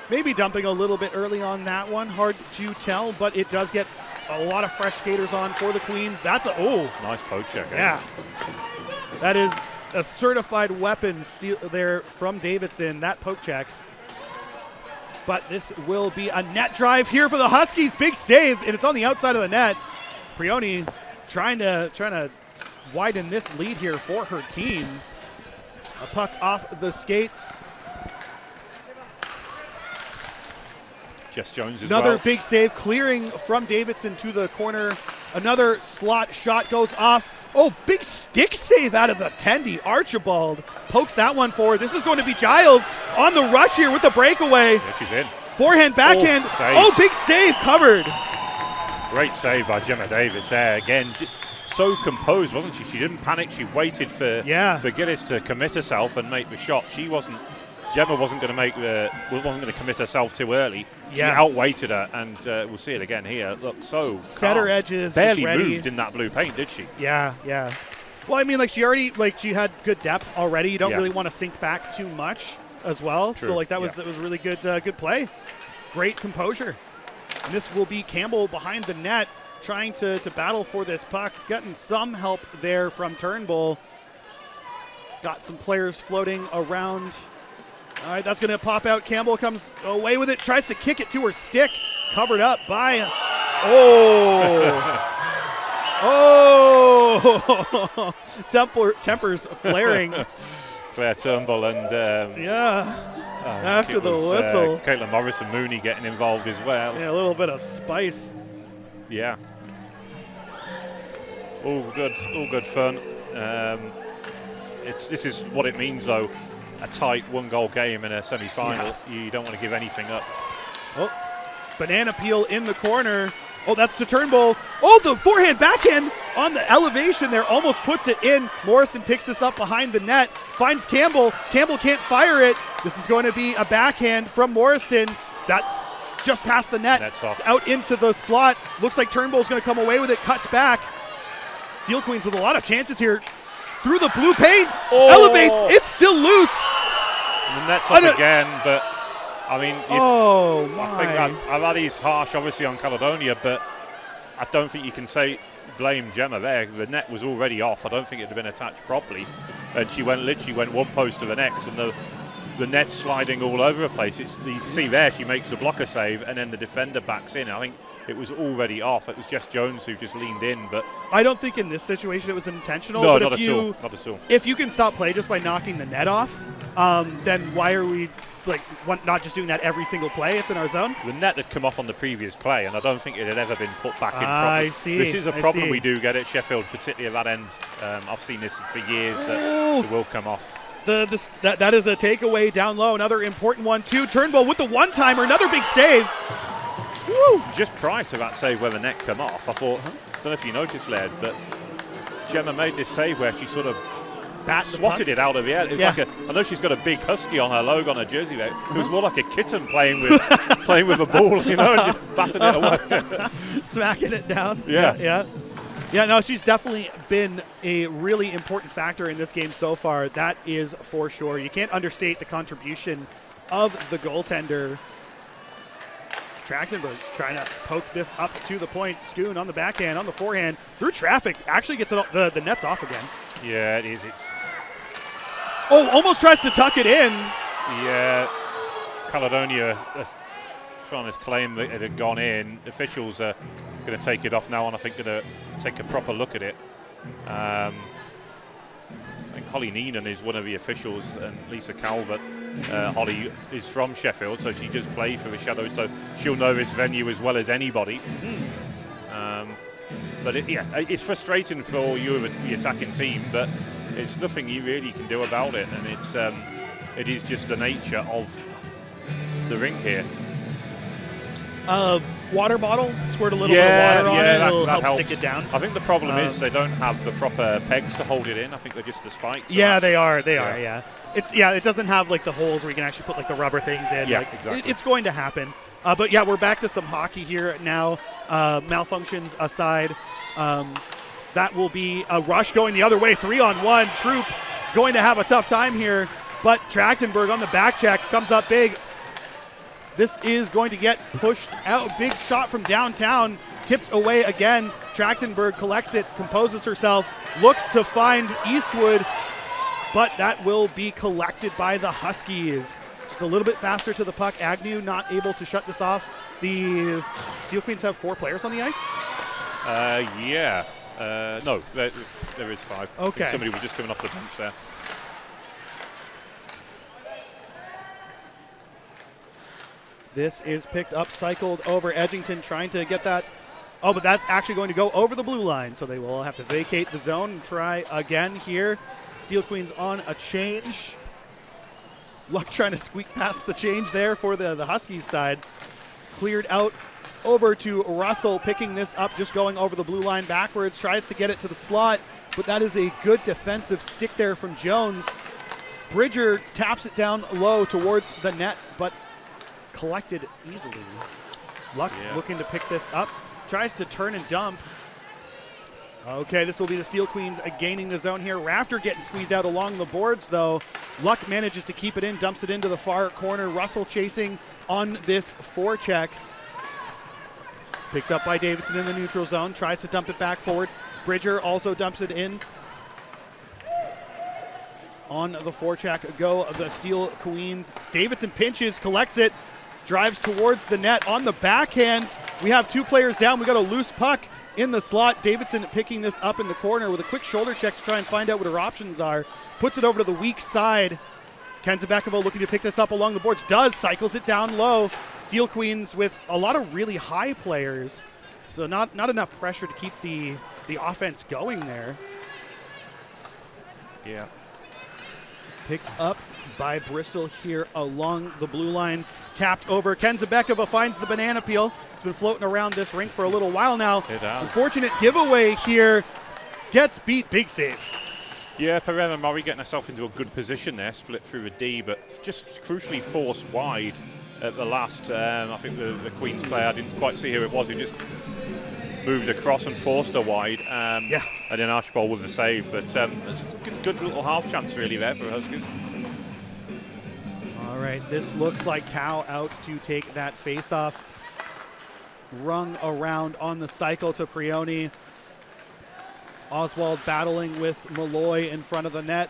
Speaker 2: Maybe dumping a little bit early on that one. Hard to tell, but it does get a lot of fresh skaters on for the Queens. That's
Speaker 1: nice poke check.
Speaker 2: Yeah. That is a certified weapon there from Davidson, that poke check. But this will be a net drive here for the Huskies. Big save, and it's on the outside of the net. Prioni trying to widen this lead here for her team. A puck off the skates.
Speaker 1: Jess Jones
Speaker 2: Another big save, clearing from Davidson to the corner. Another slot shot goes off. Big stick save out of the Tendy. Archibald pokes that one forward. This is going to be Giles on the rush here with the breakaway.
Speaker 1: Yeah, she's in.
Speaker 2: Forehand, backhand. Big save, covered.
Speaker 1: Great save by Gemma Davis there. Again, so composed, wasn't she? She didn't panic. She waited for Gillis to commit herself and make the shot. Gemma wasn't going to commit herself too early. She outweighted her, and we'll see it again here. Look, so
Speaker 2: set her edges,
Speaker 1: barely moved in that blue paint, did she?
Speaker 2: Yeah. Well, I mean, she had good depth already. You don't really want to sink back too much as well.
Speaker 1: True.
Speaker 2: So it was really good play. Great composure. And this will be Campbell behind the net, trying to battle for this puck, getting some help there from Turnbull. Got some players floating around. All right, that's going to pop out. Campbell comes away with it, tries to kick it to her stick. Covered up by... Tempers flaring.
Speaker 1: Claire Turnbull and...
Speaker 2: after the whistle.
Speaker 1: Caitlin Morrison Mooney getting involved as well.
Speaker 2: Yeah, a little bit of spice.
Speaker 1: Yeah. All good fun. This is what it means, though. A tight one-goal game in a semi-final. You don't want to give anything up.
Speaker 2: Banana peel in the corner. That's to Turnbull. The forehand backhand on the elevation there. Almost puts it in. Morrison picks this up behind the net. Finds Campbell. Campbell can't fire it. This is going to be a backhand from Morrison. That's just past the net. It's out into the slot. Looks like Turnbull's going to come away with it. Cuts back. Seal Queens with a lot of chances here. Through the blue paint, elevates, it's still loose.
Speaker 1: And the net's up again, but I mean,
Speaker 2: I
Speaker 1: think Aladi's harsh, obviously, on Caledonia, but I don't think you can blame Gemma there. The net was already off. I don't think it had been attached properly, and she literally went one post to the next, and the net's sliding all over the place. You can see there she makes the blocker save, and then the defender backs in. I think it was already off. It was Jess Jones who just leaned in, but
Speaker 2: I don't think in this situation it was intentional.
Speaker 1: no,
Speaker 2: but
Speaker 1: not at all. Not at all.
Speaker 2: If you can stop play just by knocking the net off, then why are we not just doing that every single play? It's in our zone.
Speaker 1: The net had come off on the previous play, and I don't think it had ever been put back in properly.
Speaker 2: I see.
Speaker 1: This is a problem we do get at Sheffield, particularly at that end. I've seen this for years. It will come off.
Speaker 2: That is a takeaway down low. Another important one, too. Turnbull with the one-timer. Another big save. Woo!
Speaker 1: Just prior to that save where the net come off, I thought, I don't know if you noticed, Laird, but Gemma made this save where she sort of swatted it out of the air. It was like I know she's got a big husky on her logo on her jersey there. It was more like a kitten playing with a ball, and just batting it away.
Speaker 2: Smacking it down.
Speaker 1: Yeah.
Speaker 2: Yeah, no, she's definitely been a really important factor in this game so far. That is for sure. You can't understate the contribution of the goaltender. Trachtenberg trying to poke this up to the point. Schoon on the backhand, on the forehand, through traffic. Actually gets it the net's off again.
Speaker 1: Yeah, it is.
Speaker 2: Almost tries to tuck it in.
Speaker 1: Yeah, Caledonia trying to claim that it had gone in. Officials are going to take it off now, and I think going to take a proper look at it. I think Holly Neenan is one of the officials, and Lisa Calvert. Holly is from Sheffield, so she does play for the Shadows, so she'll know this venue as well as anybody. But it's frustrating for you, the attacking team, but it's nothing you really can do about it, and it is just the nature of the rink here.
Speaker 2: Water bottle, squirt a little bit of water on it, it'll help
Speaker 1: helps.
Speaker 2: stick it down.
Speaker 1: I think the problem is they don't have the proper pegs to hold it in. I think they're just the spikes.
Speaker 2: Yeah, they are. It doesn't have like the holes where you can actually put like the rubber things in.
Speaker 1: Yeah, exactly.
Speaker 2: It's going to happen. But yeah, we're back to some hockey here now. Malfunctions aside, that will be a rush going the other way. 3-on-1. Troop going to have a tough time here, but Trachtenberg on the back check comes up big. This is going to get pushed out. Big shot from downtown, tipped away again. Trachtenberg collects it, composes herself, looks to find Eastwood, but that will be collected by the Huskies. Just a little bit faster to the puck. Agnew not able to shut this off. The Steel Queens have 4 players on the ice?
Speaker 1: No, there is 5.
Speaker 2: Okay.
Speaker 1: Somebody was just coming off the bench there.
Speaker 2: This is picked up, cycled over. Edgington trying to get that. Oh, but that's actually going to go over the blue line, so they will have to vacate the zone and try again here. Steel Queens on a change. Luck trying to squeak past the change there for the Huskies side. Cleared out over to Russell, picking this up, just going over the blue line backwards. Tries to get it to the slot, but that is a good defensive stick there from Jones. Bridger taps it down low towards the net, but collected easily. Luck looking to pick this up. Tries to turn and dump. Okay, this will be the Steel Queens gaining the zone here. Rafter getting squeezed out along the boards, though. Luck manages to keep it in, dumps it into the far corner. Russell chasing on this forecheck. Picked up by Davidson in the neutral zone. Tries to dump it back forward. Bridger also dumps it in. On the forecheck go the Steel Queens. Davidson pinches, collects it, drives towards the net on the backhand. We have 2 players down. We got a loose puck in the slot. Davidson picking this up in the corner with a quick shoulder check to try and find out what her options are. Puts it over to the weak side. Kenzabekovo looking to pick this up along the boards. Cycles it down low. Steel Queens with a lot of really high players. So not enough pressure to keep the offense going there.
Speaker 1: Yeah.
Speaker 2: Picked up by Bristol here along the blue lines. Tapped over. Kenzabekovo finds the banana peel. It's been floating around this rink for a little while now.
Speaker 1: It has.
Speaker 2: Unfortunate giveaway here. Gets beat. Big save.
Speaker 1: Yeah, Pereira Murray getting herself into a good position there. Split through a D, but just crucially forced wide at the last. I think the Queens player, I didn't quite see who it was. He just moved across and forced her wide. And then Archibald with the save. But it's a good little half chance really there for the Huskies.
Speaker 2: All right, this looks like Tao out to take that face-off. Rung around on the cycle to Prioni. Oswald battling with Malloy in front of the net.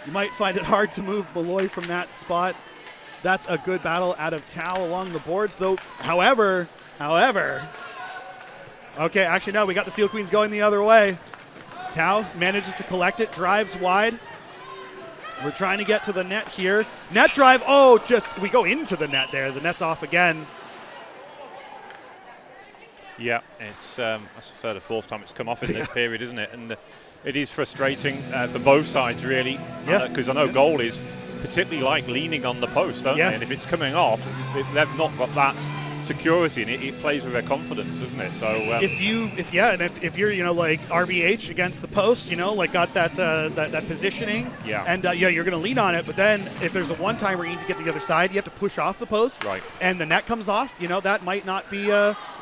Speaker 2: You might find it hard to move Malloy from that spot. That's a good battle out of Tao along the boards, though. However, Okay, actually, no, we got the Steel Queens going the other way. Tao manages to collect it, drives wide. We're trying to get to the net here. Net drive, we go into the net there. The net's off again.
Speaker 1: Yeah, it's that's the fourth time it's come off in this period, isn't it? And it is frustrating for both sides, really.
Speaker 2: Yeah.
Speaker 1: Because I know goalies particularly like leaning on the post, don't they? And if it's coming off, they've not got that security, and it plays with their confidence, doesn't it? So
Speaker 2: if you're like RBH against the post, like got that positioning, and you're going to lean on it. But then if there's a one time where you need to get to the other side, you have to push off the post,
Speaker 1: right? And
Speaker 2: the net comes off. That might not be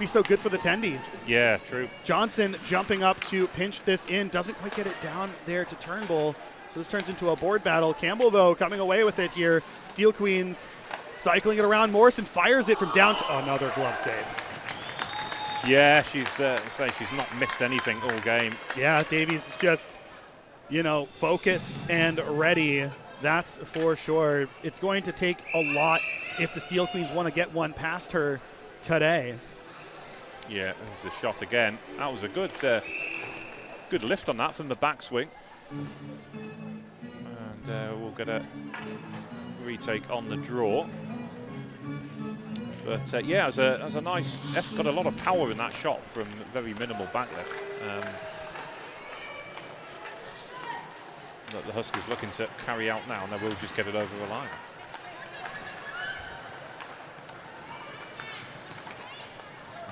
Speaker 2: so good for the tendy.
Speaker 1: Yeah, true.
Speaker 2: Johnson jumping up to pinch this in, doesn't quite get it down there to Turnbull. So this turns into a board battle. Campbell, though, coming away with it here. Steel Queens cycling it around. Morrison fires it from down to another glove save.
Speaker 1: Yeah, she's not missed anything all game.
Speaker 2: Yeah, Davies is just, focused and ready. That's for sure. It's going to take a lot if the Steel Queens want to get one past her today.
Speaker 1: Yeah, there's a shot again. That was a good lift on that from the backswing. And we'll get a retake on the draw. But yeah, as a nice, got a lot of power in that shot from very minimal backlift. That the Huskies looking to carry out now, and they will just get it over the line.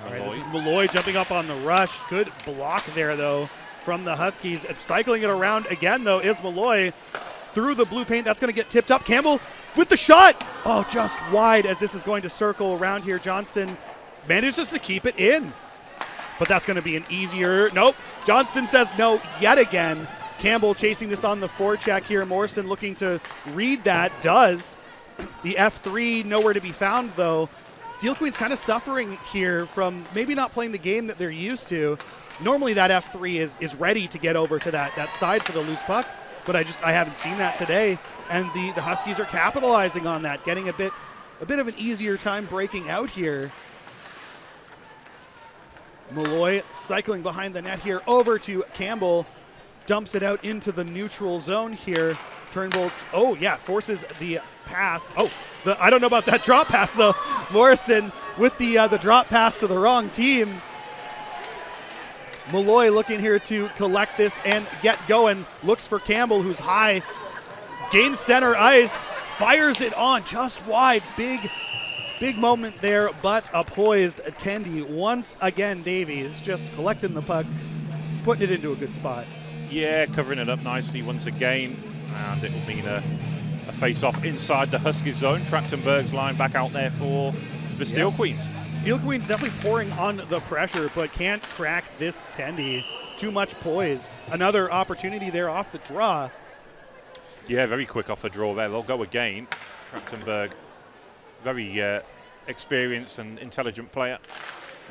Speaker 2: All right, this is Malloy jumping up on the rush. Good block there, though, from the Huskies. Cycling it around again, though, is Malloy through the blue paint. That's going to get tipped up. Campbell with the shot. Oh, just wide as this is going to circle around here. Johnston manages to keep it in. But that's going to be an easier. Nope. Johnston says no yet again. Campbell chasing this on the forecheck here. Morrison looking to read that. Does. The F3 nowhere to be found, though. Steel Queens kind of suffering here from maybe not playing the game that they're used to. Normally that F3 is ready to get over to that side for the loose puck, but I haven't seen that today. And the Huskies are capitalizing on that, getting a bit of an easier time breaking out here. Malloy cycling behind the net here over to Campbell. Dumps it out into the neutral zone here. Turnbull, forces the pass. I don't know about that drop pass, though. Morrison with the drop pass to the wrong team. Malloy looking here to collect this and get going. Looks for Campbell, who's high. Gains center ice. Fires it on just wide. Big moment there, but a poised Tendy. Once again, Davies just collecting the puck, putting it into a good spot.
Speaker 1: Yeah, covering it up nicely once again. And it will mean a face-off inside the Huskies zone. Trachtenberg's line back out there for the Steel Queens.
Speaker 2: Steel Queens definitely pouring on the pressure, but can't crack this Tendy. Too much poise. Another opportunity there off the draw.
Speaker 1: Yeah, very quick off the draw there. They'll go again. Trachtenberg, very experienced and intelligent player.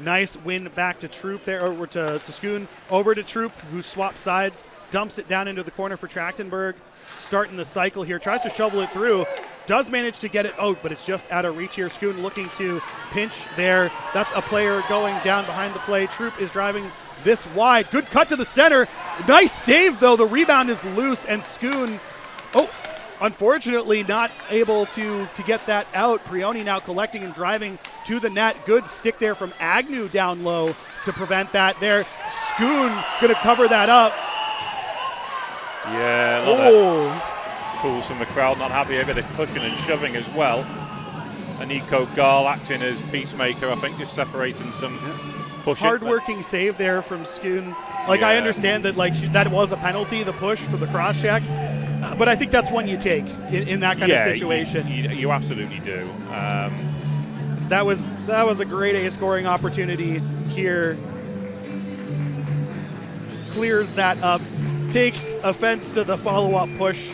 Speaker 2: Nice win back to Troop there, over to Schoon. Over to Troop, who swaps sides, dumps it down into the corner for Trachtenberg. Starting the cycle here, tries to shovel it through, does manage to get it out, but it's just out of reach here. Schoon looking to pinch there. That's a player going down behind the play. Troop is driving this wide. Good cut to the center. Nice save, though. The rebound is loose, and Schoon, unfortunately not able to get that out. Prioni now collecting and driving to the net. Good stick there from Agnew down low to prevent that there. Schoon going to cover that up.
Speaker 1: Yeah, a lot of calls from the crowd, not happy, a bit of pushing and shoving as well. And Nico Gall acting as peacemaker, I think, just separating some pushing.
Speaker 2: Hard-working save there from Schoon. I understand that that was a penalty, the push for the cross-check, but I think that's one you take in that kind of situation.
Speaker 1: You absolutely do.
Speaker 2: That was a great A-scoring opportunity here. Clears that up. Takes offense to the follow-up push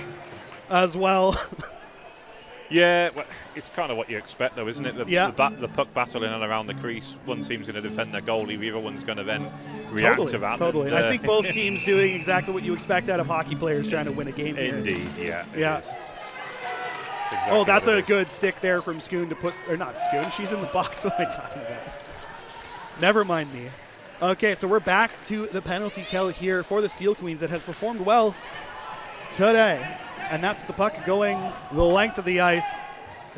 Speaker 2: as well.
Speaker 1: Yeah, well, it's kind of what you expect, though, isn't it? The puck battle in and around the crease. One team's going to defend their goalie, the other one's going to then react to that.
Speaker 2: Totally. And, I think both teams doing exactly what you expect out of hockey players trying to win a game here.
Speaker 1: Indeed, yeah.
Speaker 2: Exactly that's a good stick there from Schoon to put, or not Schoon, she's in the box. What am I talking about? Never mind me. Okay, so we're back to the penalty kill here for the Steel Queens that has performed well today. And that's the puck going the length of the ice,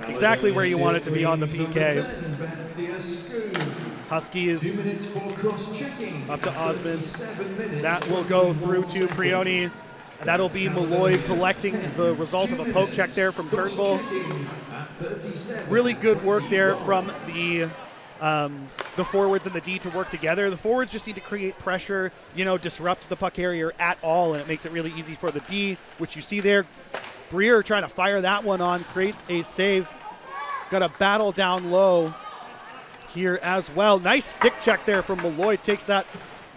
Speaker 2: exactly where you want it to be on the PK. Huskies up to Osmond. That will go through to Prioni. That'll be Malloy collecting the result of a poke check there from Turnbull. Really good work there from the forwards and the D to work together. The forwards just need to create pressure, disrupt the puck carrier at all, and it makes it really easy for the D, which you see there. Breer trying to fire that one on, creates a save. Got a battle down low here as well. Nice stick check there from Malloy. Takes that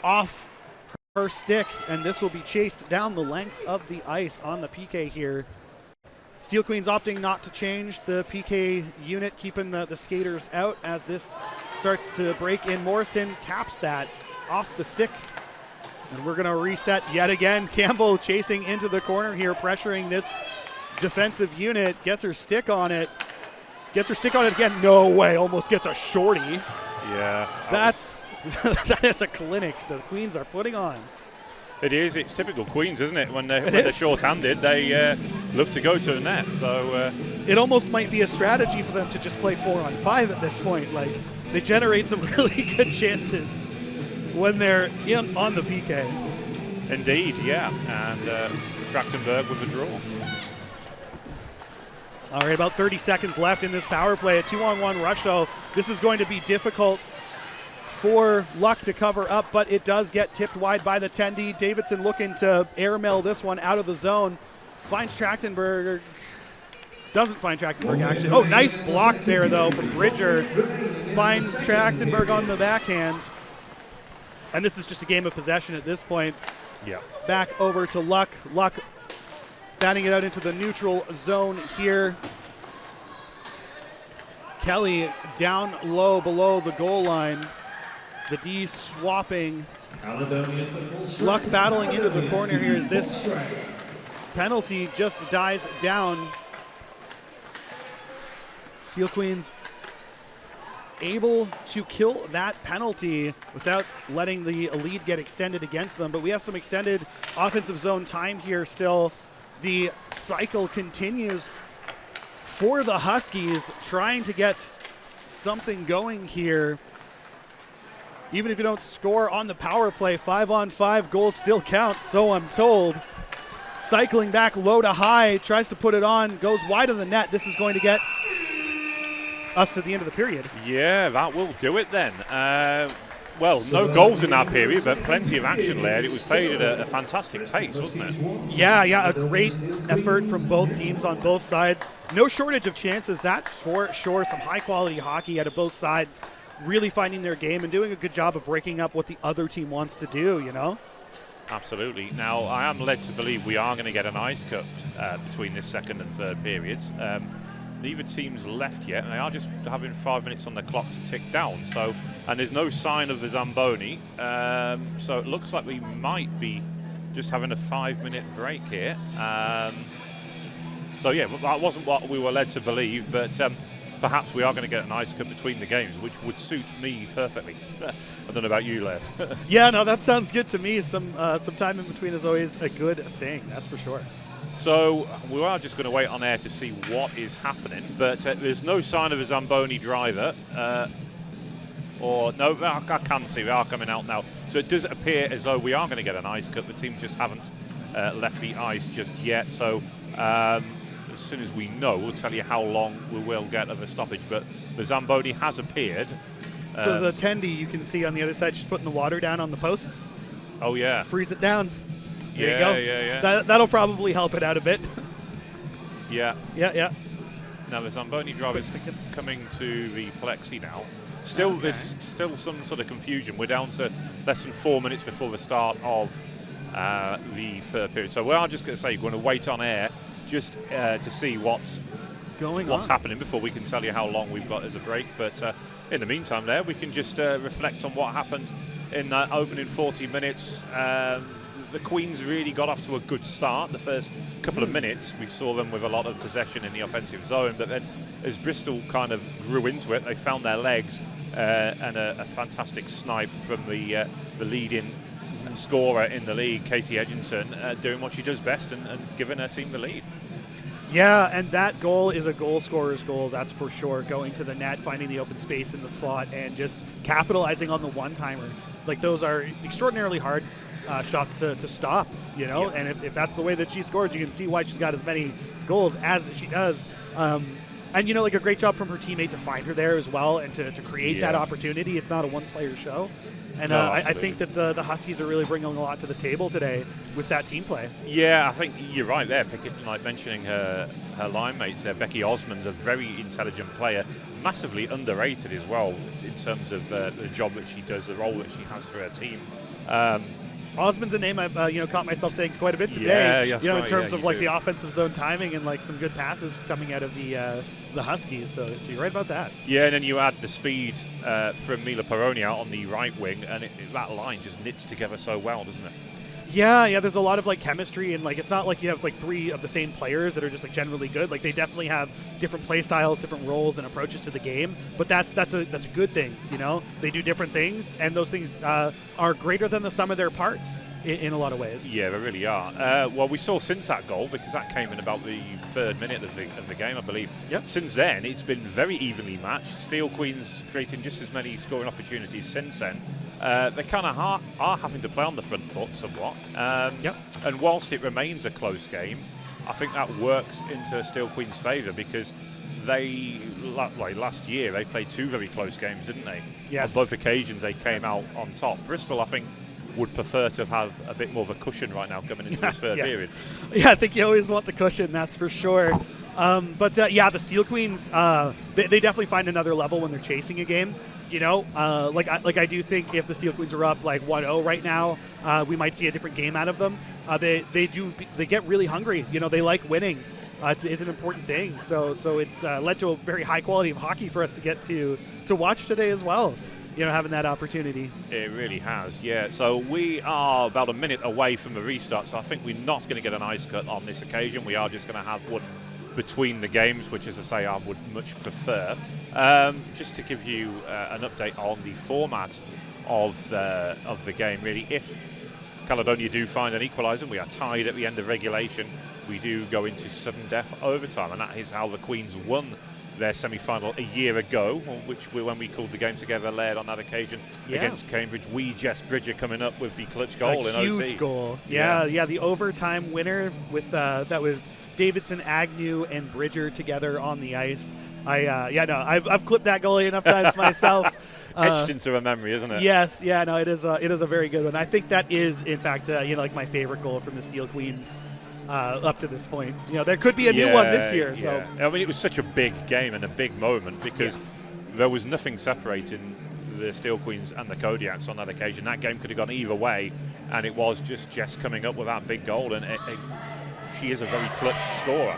Speaker 2: off her stick, and this will be chased down the length of the ice on the PK here. Steel Queens opting not to change the PK unit, keeping the skaters out as this starts to break in. Morriston taps that off the stick, and we're going to reset yet again. Campbell chasing into the corner here, pressuring this defensive unit, gets her stick on it. Gets her stick on it again. No way, almost gets a shorty.
Speaker 1: Yeah.
Speaker 2: That is a clinic the Queens are putting on.
Speaker 1: It is. It's typical Queens, isn't it? When they're short-handed, they love to go to the net. So
Speaker 2: it almost might be a strategy for them to just play 4-on-5 at this point. Like, they generate some really good chances when they're on the PK.
Speaker 1: Indeed, yeah. And Trachtenberg with the draw.
Speaker 2: All right, about 30 seconds left in this power play. A 2-on-1 rush, though. This is going to be difficult for Luck to cover up, but it does get tipped wide by the 10D. Davidson looking to airmail this one out of the zone. Finds Trachtenberg. Doesn't find Trachtenberg, actually. Oh, nice block there, though, from Bridger. Finds Trachtenberg on the backhand. And this is just a game of possession at this point.
Speaker 1: Yeah.
Speaker 2: Back over to Luck. Luck batting it out into the neutral zone here. Kelly down low below the goal line. The D swapping. Luck battling into the corner here as this penalty just dies down. Steel Queens able to kill that penalty without letting the lead get extended against them. But we have some extended offensive zone time here still. The cycle continues for the Huskies, trying to get something going here. Even if you don't score on the power play, 5-on-5 goals still count, so I'm told. Cycling back low to high, tries to put it on, goes wide of the net. This is going to get us to the end of the period.
Speaker 1: Yeah, that will do it then. Well, no goals in that period, but plenty of action there. It was played at a fantastic pace, wasn't it?
Speaker 2: Yeah, a great effort from both teams on both sides. No shortage of chances, that's for sure. Some high-quality hockey out of both sides, really finding their game and doing a good job of breaking up what the other team wants to do,
Speaker 1: Absolutely. Now, I am led to believe we are going to get an ice cut between this second and third periods. Neither team's left yet, and they are just having 5 minutes on the clock to tick down. So, and there's no sign of the Zamboni. So it looks like we might be just having a 5-minute break here. So yeah, that wasn't what we were led to believe, but perhaps we are going to get an ice cut between the games, which would suit me perfectly. I don't know about you, Les.
Speaker 2: Yeah, no, that sounds good to me. Some time in between is always a good thing, that's for sure.
Speaker 1: So we are just going to wait on air to see what is happening, but there's no sign of a Zamboni driver. Or no, I can see they are coming out now. So it does appear as though we are going to get an ice cut. The team just haven't left the ice just yet. So as soon as we know, we'll tell you how long we will get of a stoppage. But the Zamboni has appeared.
Speaker 2: So the 10D you can see on the other side, just putting the water down on the posts.
Speaker 1: Oh yeah.
Speaker 2: Freeze it down. There you go.
Speaker 1: Yeah.
Speaker 2: That'll probably help it out a bit.
Speaker 1: Yeah.
Speaker 2: Yeah.
Speaker 1: Now the Zamboni driver is coming to the plexi now. Still, okay. There's still some sort of confusion. We're down to less than 4 minutes before the start of the third period. So we are just going to say we're going to wait on air just to see what's happening before we can tell you how long we've got as a break. But in the meantime, there we can just reflect on what happened in that opening 40 minutes. The Queens really got off to a good start. The first couple of minutes, we saw them with a lot of possession in the offensive zone. But then as Bristol kind of grew into it, they found their legs. and a fantastic snipe from the leading scorer in the league, Katie Edginson, doing what she does best and giving her team the lead.
Speaker 2: Yeah, and that goal is a goal scorer's goal, that's for sure. Going to the net, finding the open space in the slot, and just capitalizing on the one-timer. Like, those are extraordinarily hard shots to stop, you know?
Speaker 1: Yeah.
Speaker 2: And if that's the way that she scores, you can see why she's got as many goals as she does. And, you know, like, a great job from her teammate to find her there as well and to create that opportunity. It's not a one-player show. And
Speaker 1: no,
Speaker 2: I think that the Huskies are really bringing a lot to the table today with that team play.
Speaker 1: Yeah, I think you're right there, like mentioning her line mates there. Becky Osmond's a very intelligent player, massively underrated as well in terms of the job that she does, the role that she has for her team.
Speaker 2: Osmond's a name I've caught myself saying quite a bit today.
Speaker 1: Yeah,
Speaker 2: in terms of like the offensive zone timing and like some good passes coming out of the Huskies. So you're right about that.
Speaker 1: Yeah, and then you add the speed from Mila Peroni on the right wing, and that line just knits together so well, doesn't it?
Speaker 2: Yeah, there's a lot of like chemistry, and like it's not like you have like three of the same players that are just like generally good. Like they definitely have different play styles, different roles and approaches to the game, but that's a good thing, you know? They do different things, and those things are greater than the sum of their parts in a lot of ways.
Speaker 1: Yeah, they really are. Well, we saw since that goal, because that came in about the third minute of the game, I believe.
Speaker 2: Yep.
Speaker 1: Since then, it's been very evenly matched. Steel Queens creating just as many scoring opportunities since then. They kind of are having to play on the front foot somewhat. And whilst it remains a close game, I think that works into Steel Queens' favour, because they, like last year, they played two very close games, didn't they?
Speaker 2: Yes.
Speaker 1: On both occasions, they came out on top. Bristol, I think, would prefer to have a bit more of a cushion right now coming into this third period.
Speaker 2: Yeah, I think you always want the cushion, that's for sure. But the Steel Queens, they definitely find another level when they're chasing a game. You know, I do think if the Steel Queens are up like 1-0 right now, we might see a different game out of them. They get really hungry. You know, they like winning. It's an important thing. So it's led to a very high quality of hockey for us to get to watch today as well. You know, having that opportunity.
Speaker 1: It really has, yeah. So we are about a minute away from the restart, so I think we're not going to get an ice cut on this occasion. We are just going to have one between the games, which, as I say, I would much prefer. Just to give you an update on the format of the game, really. If Caledonia do find an equaliser, we are tied at the end of regulation. We do go into sudden death overtime, and that is how the Queens won their semi-final a year ago, which when we called the game together, led on that occasion against Cambridge. Jess Bridger coming up with the clutch goal in OT.
Speaker 2: Huge goal. Yeah, the overtime winner with that was Davidson, Agnew, and Bridger together on the ice. I've clipped that goalie enough times myself.
Speaker 1: Etched into a memory, isn't it?
Speaker 2: Yes, it is a very good one. I think that is, in fact, like my favorite goal from the Steel Queens up to this point. You know, there could be a new one this year. So
Speaker 1: I mean, it was such a big game and a big moment, because there was nothing separating the Steel Queens and the Kodiaks on that occasion. That game could have gone either way, and it was just Jess coming up with that big goal, and she is a very clutch scorer.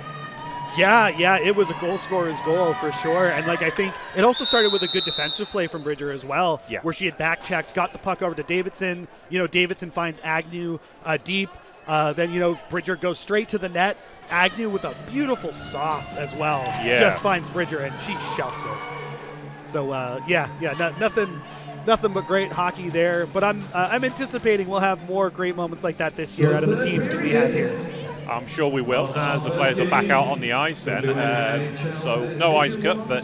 Speaker 2: Yeah, it was a goal scorer's goal for sure. And like, I think it also started with a good defensive play from Bridger as well, where she had back-checked, got the puck over to Davidson. You know, Davidson finds Agnew deep. Then, you know, Bridger goes straight to the net. Agnew with a beautiful sauce as well. Just finds Bridger, and she shuffs it. So, nothing but great hockey there. But I'm anticipating we'll have more great moments like that this year out of the teams that we have here.
Speaker 1: I'm sure we will, as the players are back out on the ice then. So no ice cut, but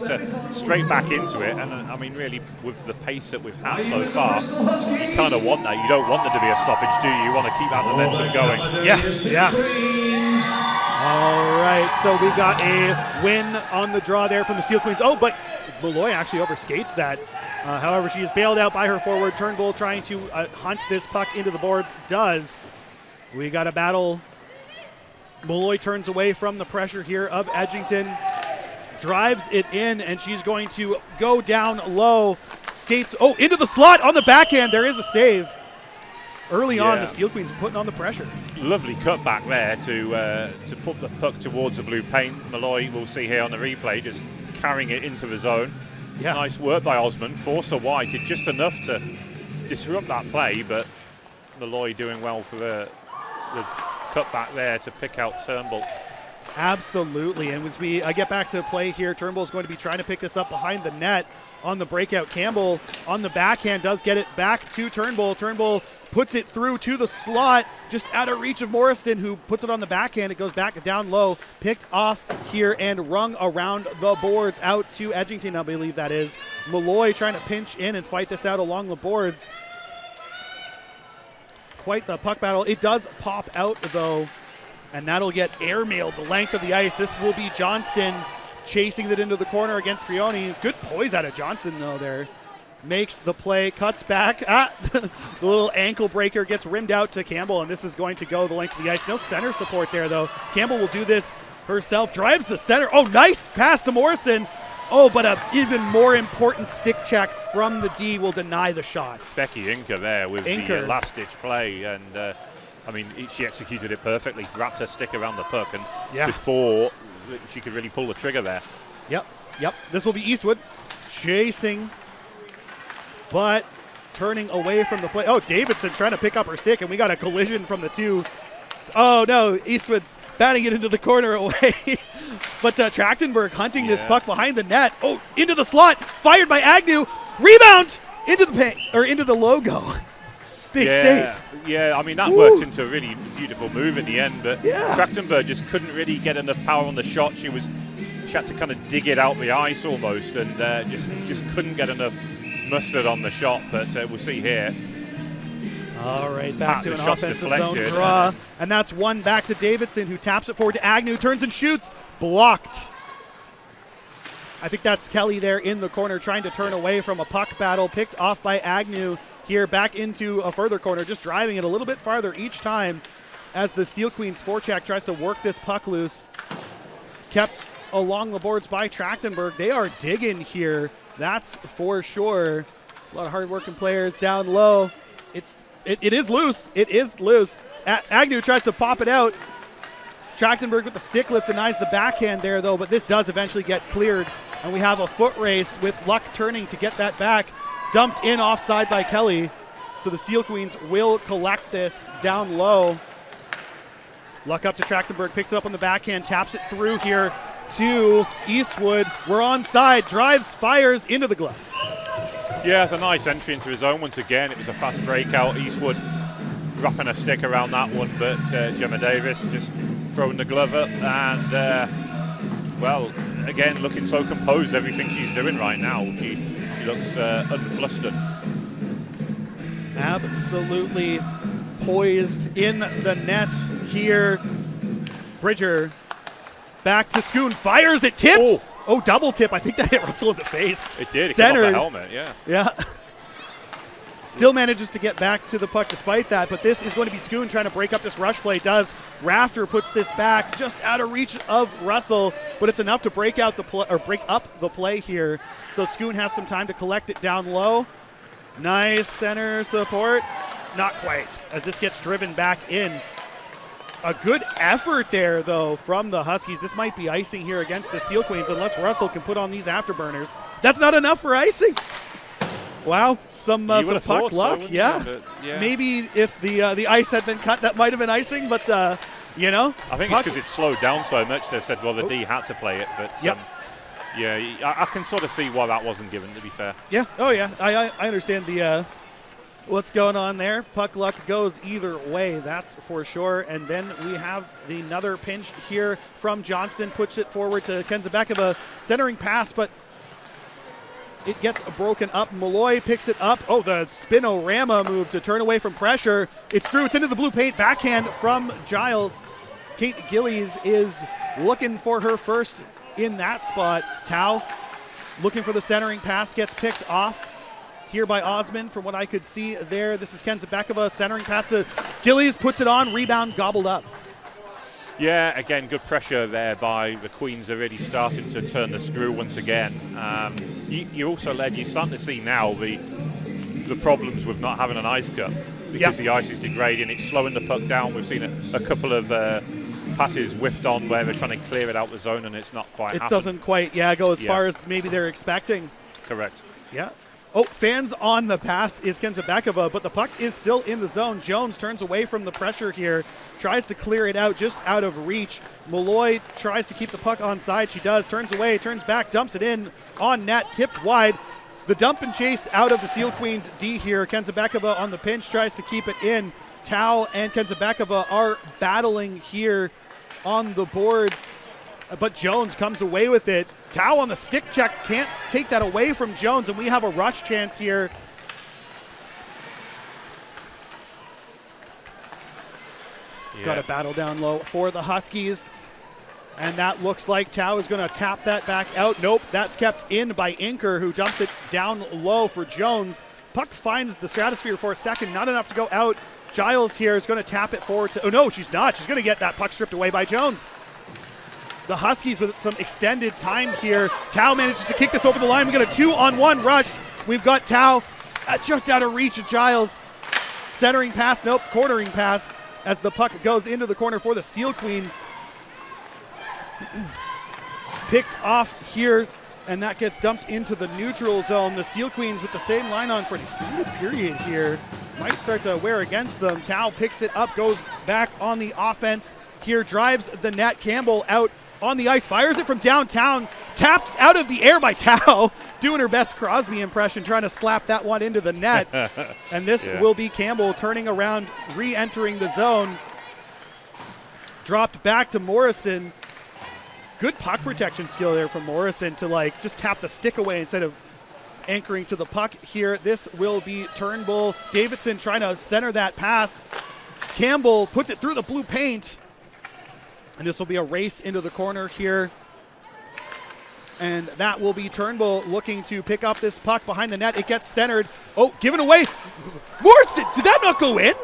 Speaker 1: straight back into it. And I mean, really, with the pace that we've had so far, you kind of want that. You don't want there to be a stoppage, do you? You want to keep that momentum going.
Speaker 2: Yeah. All right, so we got a win on the draw there from the Steel Queens. Oh, but Malloy actually overskates that. However, she is bailed out by her forward. Turnbull trying to hunt this puck into the boards. We got a battle. Malloy turns away from the pressure here of Edgington, drives it in, and she's going to go down low, skates, into the slot on the backhand. There is a save. Early on, the Steel Queens putting on the pressure.
Speaker 1: Lovely cut back there to put the puck towards the blue paint. Malloy, we'll see here on the replay, just carrying it into the zone. Yeah. Nice work by Osmond. Force her wide, did just enough to disrupt that play, but Malloy doing well for the cut back there to pick out Turnbull.
Speaker 2: Absolutely. And as we get back to play here, Turnbull is going to be trying to pick this up behind the net on the breakout. Campbell on the backhand does get it back to Turnbull. Turnbull puts it through to the slot, just out of reach of Morrison, who puts it on the backhand. It goes back down low, picked off here and rung around the boards out to Edgington, I believe that is. Malloy trying to pinch in and fight this out along the boards. Quite the puck battle. It does pop out, though, and that'll get airmailed the length of the ice. This will be Johnston chasing it into the corner against Frioni. Good poise out of Johnston, though, there. Makes the play, cuts back. The little ankle breaker gets rimmed out to Campbell, and this is going to go the length of the ice. No center support there, though. Campbell will do this herself. Drives the center. Oh, nice pass to Morrison. Oh, but an even more important stick check from the D will deny the shot.
Speaker 1: Becky Inker there with the last-ditch play, and I mean, she executed it perfectly. Wrapped her stick around the puck, and before she could really pull the trigger there.
Speaker 2: Yep. This will be Eastwood chasing, but turning away from the play. Oh, Davidson trying to pick up her stick, and we got a collision from the two. Oh, no, Eastwood batting it into the corner away. But Trachtenberg hunting this puck behind the net. Oh, into the slot. Fired by Agnew. Rebound into the paint, or into the logo. Big save.
Speaker 1: Yeah, I mean, that worked into a really beautiful move in the end, but Trachtenberg just couldn't really get enough power on the shot. She had to kind of dig it out the ice almost, and just couldn't get enough mustard on the shot, but we'll see here.
Speaker 2: All right, back to an offensive zone draw. And that's one back to Davidson, who taps it forward to Agnew, turns and shoots. Blocked. I think that's Kelly there in the corner trying to turn away from a puck battle. Picked off by Agnew here back into a further corner, just driving it a little bit farther each time as the Steel Queens forecheck tries to work this puck loose. Kept along the boards by Trachtenberg. They are digging here, that's for sure. A lot of hard-working players down low. It is loose. It is loose. Agnew tries to pop it out. Trachtenberg with the stick lift denies the backhand there, though, but this does eventually get cleared, and we have a foot race with Luck turning to get that back. Dumped in offside by Kelly, so the Steel Queens will collect this down low. Luck up to Trachtenberg, picks it up on the backhand, taps it through here to Eastwood. We're onside, drives, fires into the glove.
Speaker 1: Yeah, it's a nice entry into his zone once again. It was a fast breakout. Eastwood wrapping a stick around that one, but Gemma Davis just throwing the glove up, and well, again, looking so composed, everything she's doing right now. She looks unflustered.
Speaker 2: Absolutely poised in the net here. Bridger back to Schoon, fires it, tipped. Oh, double tip. I think that hit Russell in the face.
Speaker 1: It did. It
Speaker 2: centered.
Speaker 1: came off the helmet,
Speaker 2: Yeah. Still manages to get back to the puck despite that, but this is going to be Schoon trying to break up this rush play. Does. Rafter puts this back just out of reach of Russell, but it's enough to break out the play, or break up the play here. So Schoon has some time to collect it down low. Nice center support. Not quite, as this gets driven back in. A good effort there, though, from the Huskies. This might be icing here against the Steel Queens, unless Russell can put on these afterburners. That's not enough for icing. Wow, some puck luck,
Speaker 1: so,
Speaker 2: yeah. Maybe if the ice had been cut, that might have been icing, but, you know.
Speaker 1: I think it's because it's slowed down so much, they said, well, the D had to play it, but, yeah, I can sort of see why that wasn't given, to be fair.
Speaker 2: Yeah, I understand the what's going on there. Puck luck goes either way, that's for sure. And then we have another pinch here from Johnston, puts it forward to Kenzabekova, centering pass, but it gets broken up. Malloy picks it up. Oh, the spinorama move to turn away from pressure. It's through. It's into the blue paint. Backhand from Giles. Kate Gillies is looking for her first in that spot. Tau looking for the centering pass. Gets picked off here by Osmond from what I could see there. This is Kenzabekova. Centering pass to Gillies. Puts it on. Rebound gobbled up.
Speaker 1: Yeah, again, good pressure there by the Queens. Are really starting to turn the screw once again. You're starting to see now the problems with not having an ice cut because the ice is degrading. It's slowing the puck down. We've seen a couple of passes whiffed on where they're trying to clear it out the zone and it's not quite happening.
Speaker 2: It doesn't quite, go as far as maybe they're expecting.
Speaker 1: Correct.
Speaker 2: Yeah. Oh, fans on the pass is Kenzabekova, but the puck is still in the zone. Jones turns away from the pressure here, tries to clear it out, just out of reach. Malloy tries to keep the puck onside. She does, turns away, turns back, dumps it in on net, tipped wide. The dump and chase out of the Steel Queens D here. Kenzabekova on the pinch tries to keep it in. Tao and Kenzabekova are battling here on the boards, but Jones comes away with it. Tao on the stick check, can't take that away from Jones, and we have a rush chance here. Yeah. Got a battle down low for the Huskies, and that looks like Tao is going to tap that back out. Nope, that's kept in by Inker, who dumps it down low for Jones. Puck finds the stratosphere for a second, not enough to go out. Giles here is going to tap it forward to, oh no, she's not. She's going to get that puck stripped away by Jones. The Huskies with some extended time here. Tao manages to kick this over the line. We got a 2-on-1 rush. We've got Tao just out of reach of Giles. Centering pass, nope, cornering pass as the puck goes into the corner for the Steel Queens. Picked off here, and that gets dumped into the neutral zone. The Steel Queens with the same line on for an extended period here. Might start to wear against them. Tao picks it up, goes back on the offense here, drives the net. Campbell out on the ice, fires it from downtown, tapped out of the air by Tao, doing her best Crosby impression, trying to slap that one into the net. And this will be Campbell turning around, re-entering the zone. Dropped back to Morrison. Good puck protection skill there from Morrison to like just tap the stick away instead of anchoring to the puck here. This will be Turnbull. Davidson trying to center that pass. Campbell puts it through the blue paint. And this will be a race into the corner here. And that will be Turnbull looking to pick up this puck behind the net. It gets centered. Oh, given away. Morrison, did that not go in?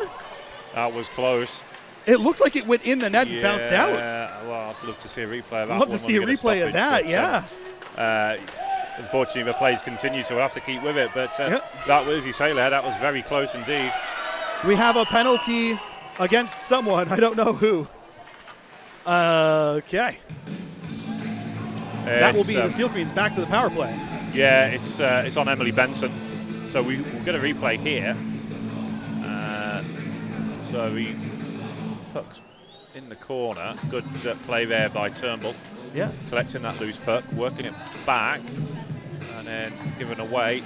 Speaker 1: That was close.
Speaker 2: It looked like it went in the net and bounced out.
Speaker 1: Yeah, well, I'd love to see a replay of that.
Speaker 2: I'd love to see a replay of that, yeah.
Speaker 1: Unfortunately, the plays continue, so we'll have to keep with it. But that was, as you say, that was very close indeed.
Speaker 2: We have a penalty against someone. I don't know who. Okay. That will be the Steel Queens back to the power play.
Speaker 1: Yeah, it's on Emily Benson. So we'll get a replay here. So we puck's in the corner. Good play there by Turnbull.
Speaker 2: Yeah.
Speaker 1: Collecting that loose puck, working it back, and then giving away.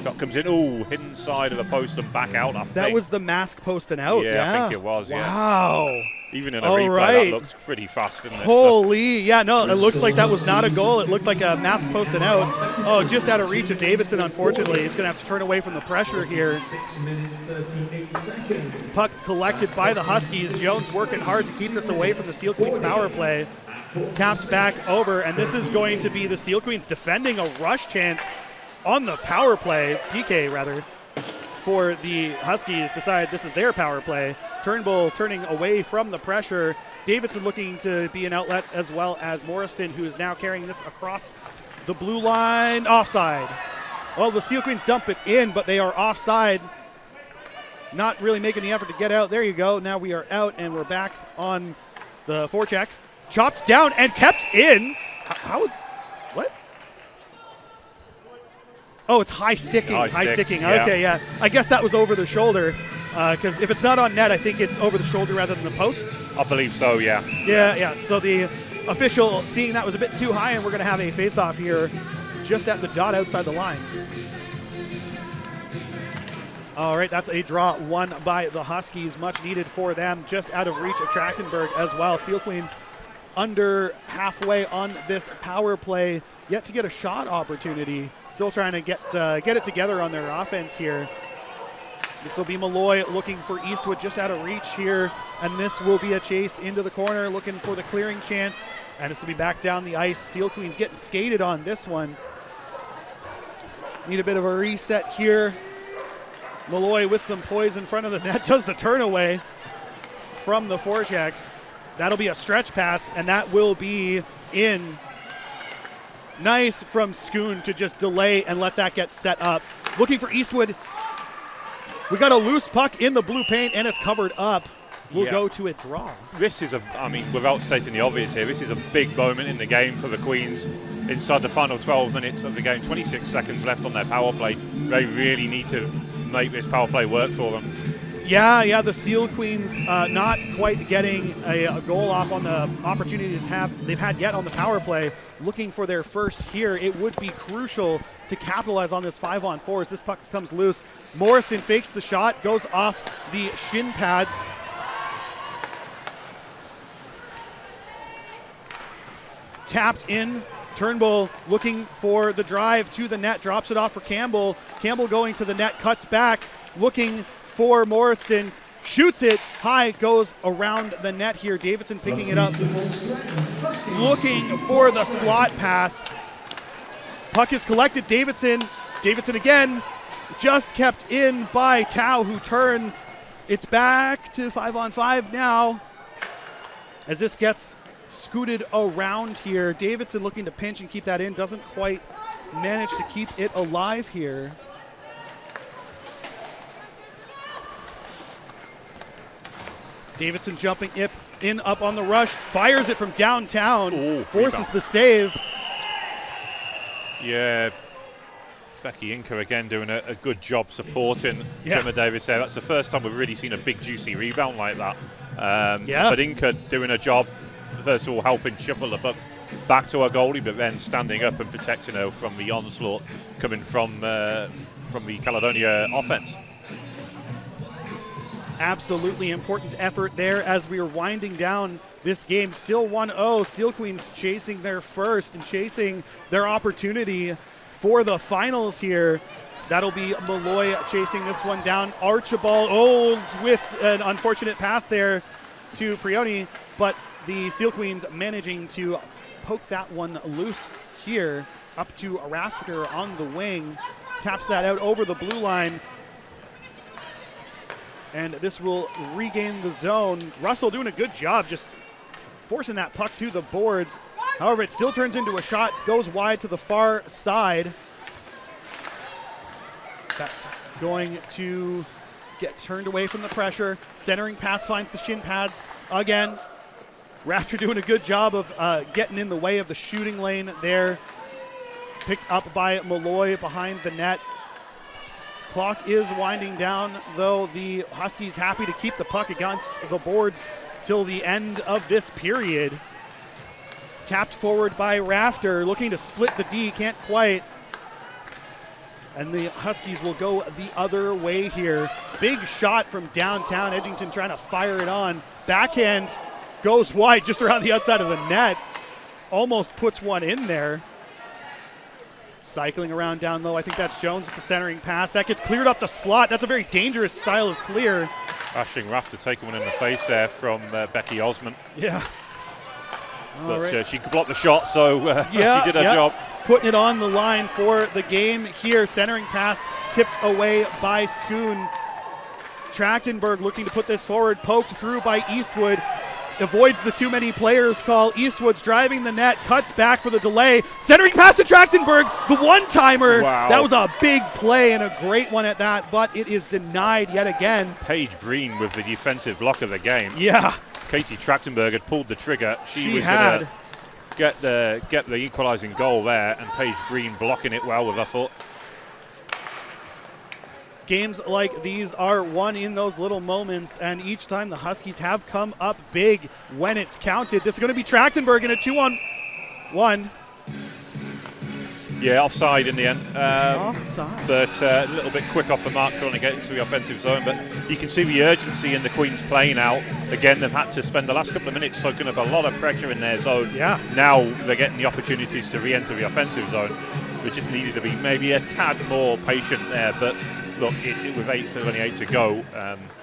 Speaker 1: Shot comes in. Ooh, hidden side of the post and back out.
Speaker 2: That was the mask post and out.
Speaker 1: Yeah, I think it was.
Speaker 2: Wow.
Speaker 1: Yeah. Even in a replay, that looked pretty fast, didn't it?
Speaker 2: Holy, yeah, no, it looks like that was not a goal. It looked like a mask post and out. Oh, just out of reach of Davidson, unfortunately. He's going to have to turn away from the pressure here. Puck collected by the Huskies. Jones working hard to keep this away from the Steel Queens power play. Tapped back over, and this is going to be the Steel Queens defending a rush chance on the power play, PK rather, for the Huskies. Decide this is their power play. Turnbull turning away from the pressure. Davidson looking to be an outlet, as well as Morriston, who is now carrying this across the blue line. Offside. Well, the Steel Queens dump it in, but they are offside. Not really making the effort to get out. There you go. Now we are out, and we're back on the forecheck. Chopped down and kept in. How is... What? Oh, it's high sticking. High sticking.
Speaker 1: Yeah.
Speaker 2: Okay, yeah. I guess that was over the shoulder. Because if it's not on net, I think it's over the shoulder rather than the post.
Speaker 1: I believe so, yeah.
Speaker 2: Yeah. So the official seeing that was a bit too high, and we're going to have a face-off here just at the dot outside the line. All right, that's a draw won by the Huskies. Much needed for them, just out of reach of Trachtenberg as well. Steel Queens under halfway on this power play, yet to get a shot opportunity. Still trying to get it together on their offense here. This will be Malloy looking for Eastwood just out of reach here, and this will be a chase into the corner looking for the clearing chance, and this will be back down the ice. Steel Queens getting skated on this one. Need a bit of a reset here. Malloy with some poise in front of the net does the turn away from the forecheck. That'll be a stretch pass, and that will be in. Nice from Schoon to just delay and let that get set up. Looking for Eastwood. We got a loose puck in the blue paint, and it's covered up. will go to a draw.
Speaker 1: This is without stating the obvious here, this is a big moment in the game for the Queens inside the final 12 minutes of the game. 26 seconds left on their power play. They really need to make this power play work for them.
Speaker 2: Yeah, the Seal Queens not quite getting a goal off on the opportunities they've had yet on the power play. Looking for their first here. It would be crucial to capitalize on this 5-on-4 as this puck comes loose. Morrison fakes the shot, goes off the shin pads. Tapped in. Turnbull looking for the drive to the net, drops it off for Campbell. Campbell going to the net, cuts back, looking for Morrison, shoots it high, goes around the net here. Davidson picking it up, looking for the slot pass. Puck is collected. Davidson again, just kept in by Tao, who turns. It's back to 5-on-5 now as this gets scooted around here. Davidson looking to pinch and keep that in, doesn't quite manage to keep it alive here. Davidson jumping in up on the rush, fires it from downtown, forces the save.
Speaker 1: Yeah, Becky Inker again doing a good job supporting Gemma Davis there. That's the first time we've really seen a big juicy rebound like that. But Inker doing a job, first of all helping shuffle the puck back to her goalie, but then standing up and protecting her from the onslaught coming from the Caledonia offense.
Speaker 2: Absolutely important effort there as we are winding down this game. Still 1-0. Steel Queens chasing their first and chasing their opportunity for the finals here. That'll be Malloy chasing this one down. Archibald with an unfortunate pass there to Prioni, but the Steel Queens managing to poke that one loose here up to a Rafter on the wing. Taps that out over the blue line. And this will regain the zone. Russell doing a good job just forcing that puck to the boards. However, it still turns into a shot, goes wide to the far side. That's going to get turned away from the pressure. Centering pass finds the shin pads again. Rafter doing a good job of getting in the way of the shooting lane there. Picked up by Malloy behind the net. Clock is winding down, though the Huskies happy to keep the puck against the boards till the end of this period. Tapped forward by Rafter, looking to split the D, can't quite. And the Huskies will go the other way here. Big shot from downtown. Edgington trying to fire it on. Backhand goes wide just around the outside of the net. Almost puts one in there. Cycling around down low. I think that's Jones with the centering pass. That gets cleared up the slot. That's a very dangerous style of clear.
Speaker 1: Ashing Rafter taking one in the face there from Becky Osmond.
Speaker 2: Yeah.
Speaker 1: But she could block the shot, so she did her job.
Speaker 2: Putting it on the line for the game here. Centering pass tipped away by Schoon. Trachtenberg looking to put this forward. Poked through by Eastwood. Avoids the too many players call. Eastwood's driving the net, cuts back for the delay. Centering pass to Trachtenberg, the one-timer.
Speaker 1: Wow.
Speaker 2: That was a big play and a great one at that, but it is denied yet again.
Speaker 1: Paige Breen with the defensive block of the game.
Speaker 2: Yeah.
Speaker 1: Katie Trachtenberg had pulled the trigger. She was going to get the equalizing goal there, and Paige Breen blocking it well with her foot.
Speaker 2: Games like these are won in those little moments, and each time the Huskies have come up big when it's counted. This is going to be Trachtenberg in a 2-on-1.
Speaker 1: Yeah, offside in the end.
Speaker 2: Offside.
Speaker 1: But a little bit quick off the mark trying to get into the offensive zone. But you can see the urgency in the Queens play now. Again, they've had to spend the last couple of minutes soaking up a lot of pressure in their zone.
Speaker 2: Yeah.
Speaker 1: Now they're getting the opportunities to re-enter the offensive zone. We just needed to be maybe a tad more patient there. But look, with 8:38 to go.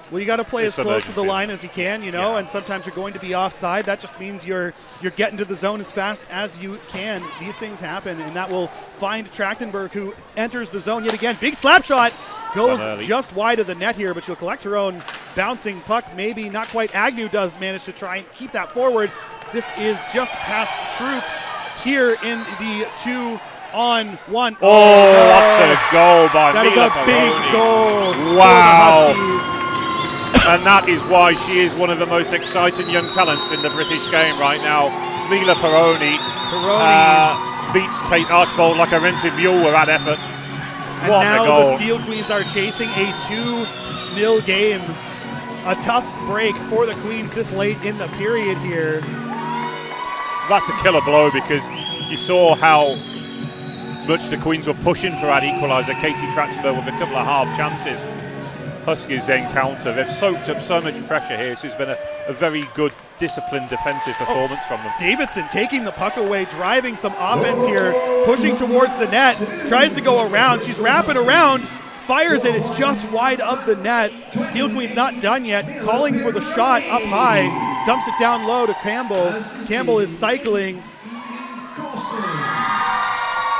Speaker 2: Well, you got to play as close to the line as you can, and sometimes you're going to be offside. That just means you're getting to the zone as fast as you can. These things happen, and that will find Trachtenberg, who enters the zone yet again. Big slap shot goes just wide of the net here, but she'll collect her own bouncing puck. Maybe not quite. Agnew does manage to try and keep that forward. This is just past Troop here in the 2-on-1.
Speaker 1: Oh, that's a goal by
Speaker 2: That is
Speaker 1: Mila
Speaker 2: a big
Speaker 1: Peroni.
Speaker 2: goal.
Speaker 1: Wow.
Speaker 2: For the Huskies.
Speaker 1: And that is why she is one of the most exciting young talents in the British game right now. Mila Peroni beats Tate Archbold like a rented mule with that effort.
Speaker 2: And
Speaker 1: what
Speaker 2: now
Speaker 1: a goal.
Speaker 2: The Steel Queens are chasing a 2-0 game. A tough break for the Queens this late in the period here.
Speaker 1: That's a killer blow because you saw how much the Queens were pushing for that equaliser. Katie Trachtenberg with a couple of half chances. Huskies encounter. They've soaked up so much pressure here. So it's been a very good, disciplined defensive performance from them.
Speaker 2: Davidson taking the puck away, driving some offense here, pushing towards the net, tries to go around. She's wrapping around, fires it. It's just wide of the net. Steel Queen's not done yet. Calling for the shot up high, dumps it down low to Campbell. Campbell is cycling.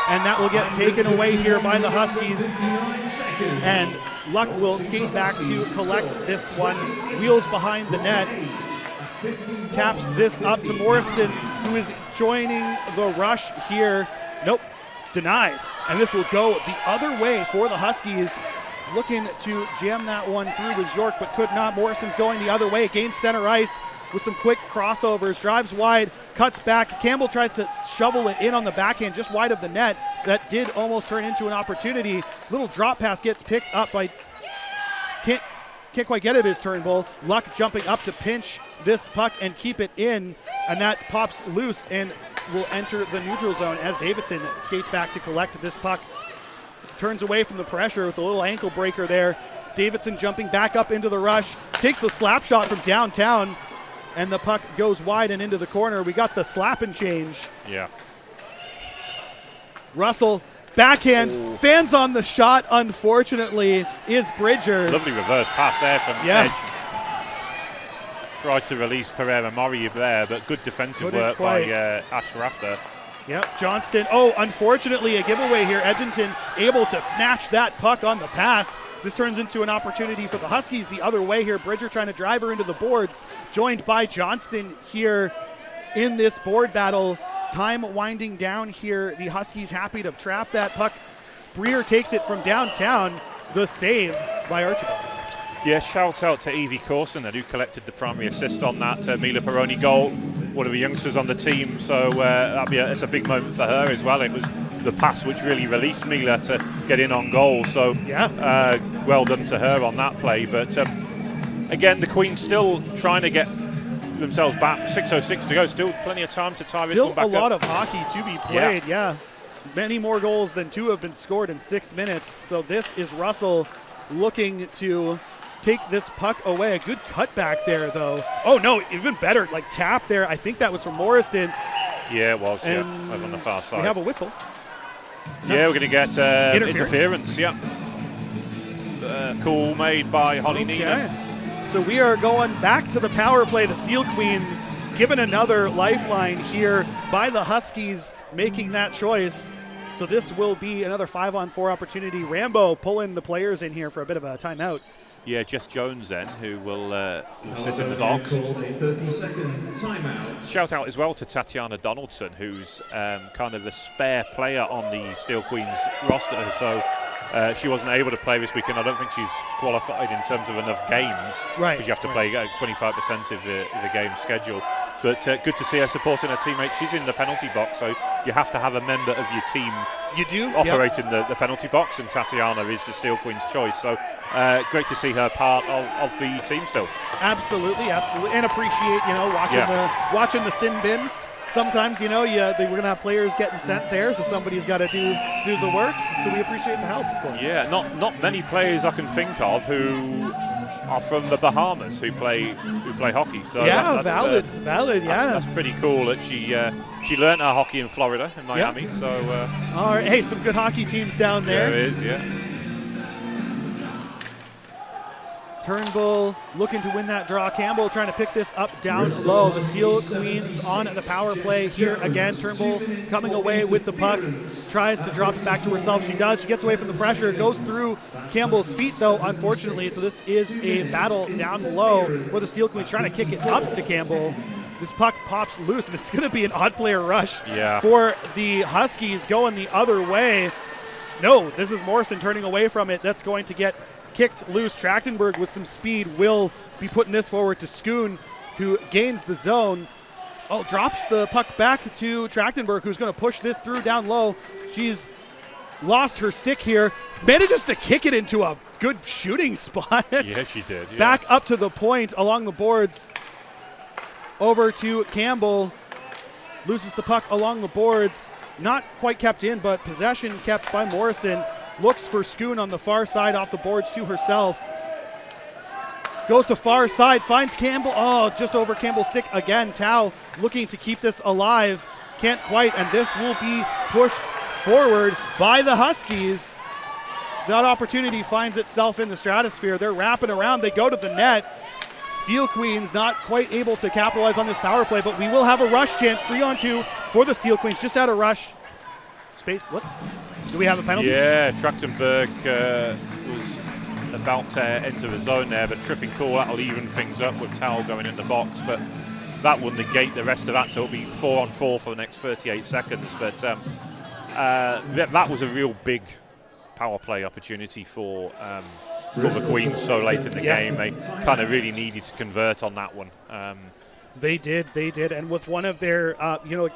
Speaker 2: And that will get taken away here by the Huskies. And Luck will skate back to collect this one. Wheels behind the net. Taps this up to Morrison, who is joining the rush here. Nope, denied. And this will go the other way for the Huskies. Looking to jam that one through was York, but could not. Morrison's going the other way, gains center ice with some quick crossovers, drives wide, cuts back. Campbell tries to shovel it in on the backhand, just wide of the net. That did almost turn into an opportunity. Little drop pass gets picked up by, can't quite get it as Turnbull. Luck jumping up to pinch this puck and keep it in, and that pops loose and will enter the neutral zone as Davidson skates back to collect this puck. Turns away from the pressure with a little ankle breaker there. Davidson jumping back up into the rush, takes the slap shot from downtown, and the puck goes wide and into the corner. We got the slap and change.
Speaker 1: Yeah.
Speaker 2: Russell, backhand, fans on the shot, unfortunately, is Bridger.
Speaker 1: Lovely reverse pass there from Edge. Tried to release Pereira Murray there, but good defensive work by Ash Rafter.
Speaker 2: Yep, Johnston. Oh, unfortunately, a giveaway here. Edgerton able to snatch that puck on the pass. This turns into an opportunity for the Huskies the other way here. Bridger trying to drive her into the boards, joined by Johnston here in this board battle. Time winding down here. The Huskies happy to trap that puck. Breer takes it from downtown. The save by Archibald.
Speaker 1: Yeah, shout out to Evie Corson, who collected the primary assist on that Mila Peroni goal. One of the youngsters on the team, so it's a big moment for her as well. It was the pass which really released Mila to get in on goal. So well done to her on that play. But again, the Queens still trying to get themselves back. 6:06 to go. Still plenty of time to tie this one back up.
Speaker 2: Still a lot of hockey to be played. Yeah, many more goals than two have been scored in 6 minutes. So this is Russell looking to take this puck away. A good cutback there, though. Oh, no, even better. Like tap there. I think that was from Morriston.
Speaker 1: Yeah, it was. Over on the far side.
Speaker 2: We have a whistle.
Speaker 1: Yeah, we're going to get interference. Yeah. Call made by Holly Neenan.
Speaker 2: So we are going back to the power play. The Steel Queens given another lifeline here by the Huskies making that choice. So this will be another 5-on-4 opportunity. Rambo pulling the players in here for a bit of a timeout.
Speaker 1: Yeah, Jess Jones then, who will sit in the box.
Speaker 3: 30-second timeout.
Speaker 1: Shout out as well to Tatiana Donaldson, who's kind of the spare player on the Steel Queens roster. So she wasn't able to play this weekend. I don't think she's qualified in terms of enough games.
Speaker 2: Right.
Speaker 1: Because you have to play 25% of the game schedule. But good to see her supporting her teammate. She's in the penalty box, so you have to have a member of your team operating the penalty box, and Tatiana is the Steel Queen's choice. So great to see her part of the team still.
Speaker 2: Absolutely, and appreciate watching the sin bin. Sometimes we're gonna have players getting sent there, so somebody's got to do the work. So we appreciate the help, of course.
Speaker 1: Yeah, not many players I can think of who are from the Bahamas who play hockey. So
Speaker 2: that's valid.
Speaker 1: That's pretty cool that she learned her hockey in Florida, in Miami. Yep. So
Speaker 2: all right, hey, some good hockey teams down there.
Speaker 1: There is, yeah.
Speaker 2: Turnbull looking to win that draw. Campbell trying to pick this up down low. The Steel Queens on the power play here again. Turnbull coming away with the puck. Tries to drop it back to herself. She does. She gets away from the pressure. Goes through Campbell's feet, though, unfortunately. So this is a battle down low for the Steel Queens, trying to kick it up to Campbell. This puck pops loose, and it's going to be an odd player rush for the Huskies going the other way. No, this is Morrison turning away from it. That's going to get kicked loose. Trachtenberg with some speed will be putting this forward to Schoon, who gains the zone. Oh, drops the puck back to Trachtenberg, who's going to push this through down low. She's lost her stick here. Manages to kick it into a good shooting spot.
Speaker 1: Yeah, she did. Yeah.
Speaker 2: Back up to the point along the boards. Over to Campbell. Loses the puck along the boards. Not quite kept in, but possession kept by Morrison. Looks for Schoon on the far side off the boards to herself. Goes to far side, finds Campbell. Oh, just over Campbell's stick again. Tao looking to keep this alive. Can't quite, and this will be pushed forward by the Huskies. That opportunity finds itself in the stratosphere. They're wrapping around. They go to the net. Steel Queens not quite able to capitalize on this power play, but we will have a rush chance. 3-on-2 for the Steel Queens. Just out of rush. Space, what? Do we have a penalty?
Speaker 1: Yeah, Trachtenberg was about to enter the zone there, but tripping call, that'll even things up with Towel going in the box, but that will negate the rest of that, so it'll be 4-on-4 for the next 38 seconds. But that was a real big power play opportunity for the Queens so late in the game. They kind of really needed to convert on that one.
Speaker 2: They did, and with one of their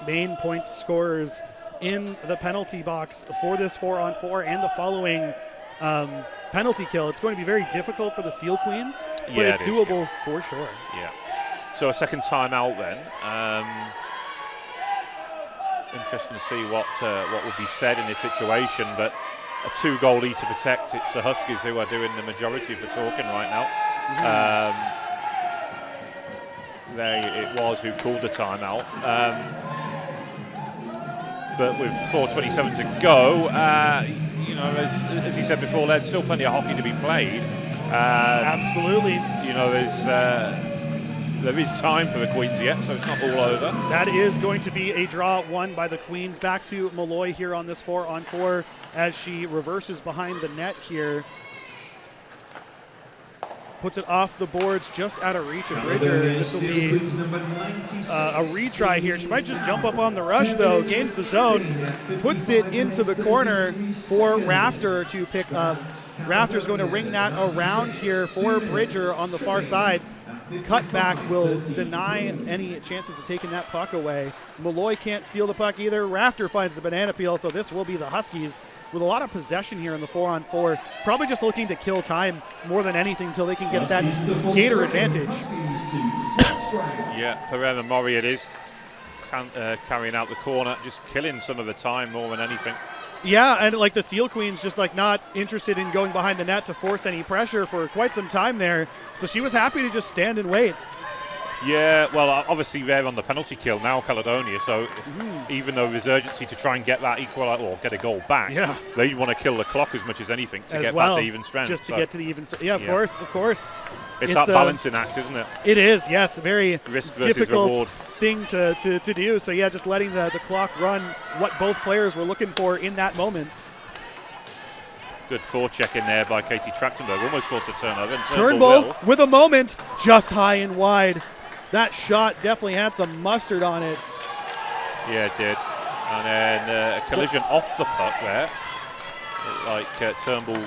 Speaker 2: main points scorers in the penalty box for this 4-on-4 and the following penalty kill, it's going to be very difficult for the Steel Queens, but it's doable for sure.
Speaker 1: Yeah. So a second timeout then. Interesting to see what will be said in this situation, but a 2-goal lead to protect. It's the Huskies who are doing the majority of the talking right now. There it was who called the timeout. But with 4:27 to go, as he said before, there's still plenty of hockey to be played.
Speaker 2: Absolutely.
Speaker 1: There is time for the Queens yet, so it's not all over.
Speaker 2: That is going to be a draw won by the Queens. Back to Malloy here on this 4-on-4 as she reverses behind the net here. Puts it off the boards just out of reach of Bridger. This will be a retry here. She might just jump up on the rush, though. Gains the zone. Puts it into the corner for Rafter to pick up. Rafter's going to ring that around here for Bridger on the far side. Cutback will deny any chances of taking that puck away. Malloy can't steal the puck either. Rafter finds the banana peel, so this will be the Huskies with a lot of possession here in the 4-on-4. Probably just looking to kill time more than anything until they can get that skater advantage.
Speaker 1: Yeah, Pereira Mori it is. Carrying out the corner, just killing some of the time more than anything.
Speaker 2: Yeah, and like the Seal Queens just like not interested in going behind the net to force any pressure for quite some time there. So she was happy to just stand and wait.
Speaker 1: Yeah, well, obviously they're on the penalty kill now, Caledonia, so even though there's urgency to try and get that or get a goal back, they want to kill the clock as much as anything to get back to even strength.
Speaker 2: Just to get to the even strength. Yeah, of course.
Speaker 1: It's that balancing act, isn't it?
Speaker 2: It is, yes. A very
Speaker 1: risk versus
Speaker 2: difficult
Speaker 1: reward
Speaker 2: thing to do. So, yeah, just letting the clock run what both players were looking for in that moment.
Speaker 1: Good forecheck in there by Katie Trachtenberg. Almost forced a turnover.
Speaker 2: Turnbull with a moment, just high and wide. That shot definitely had some mustard on it.
Speaker 1: Yeah, it did. And then a collision off the puck there. Like Turnbull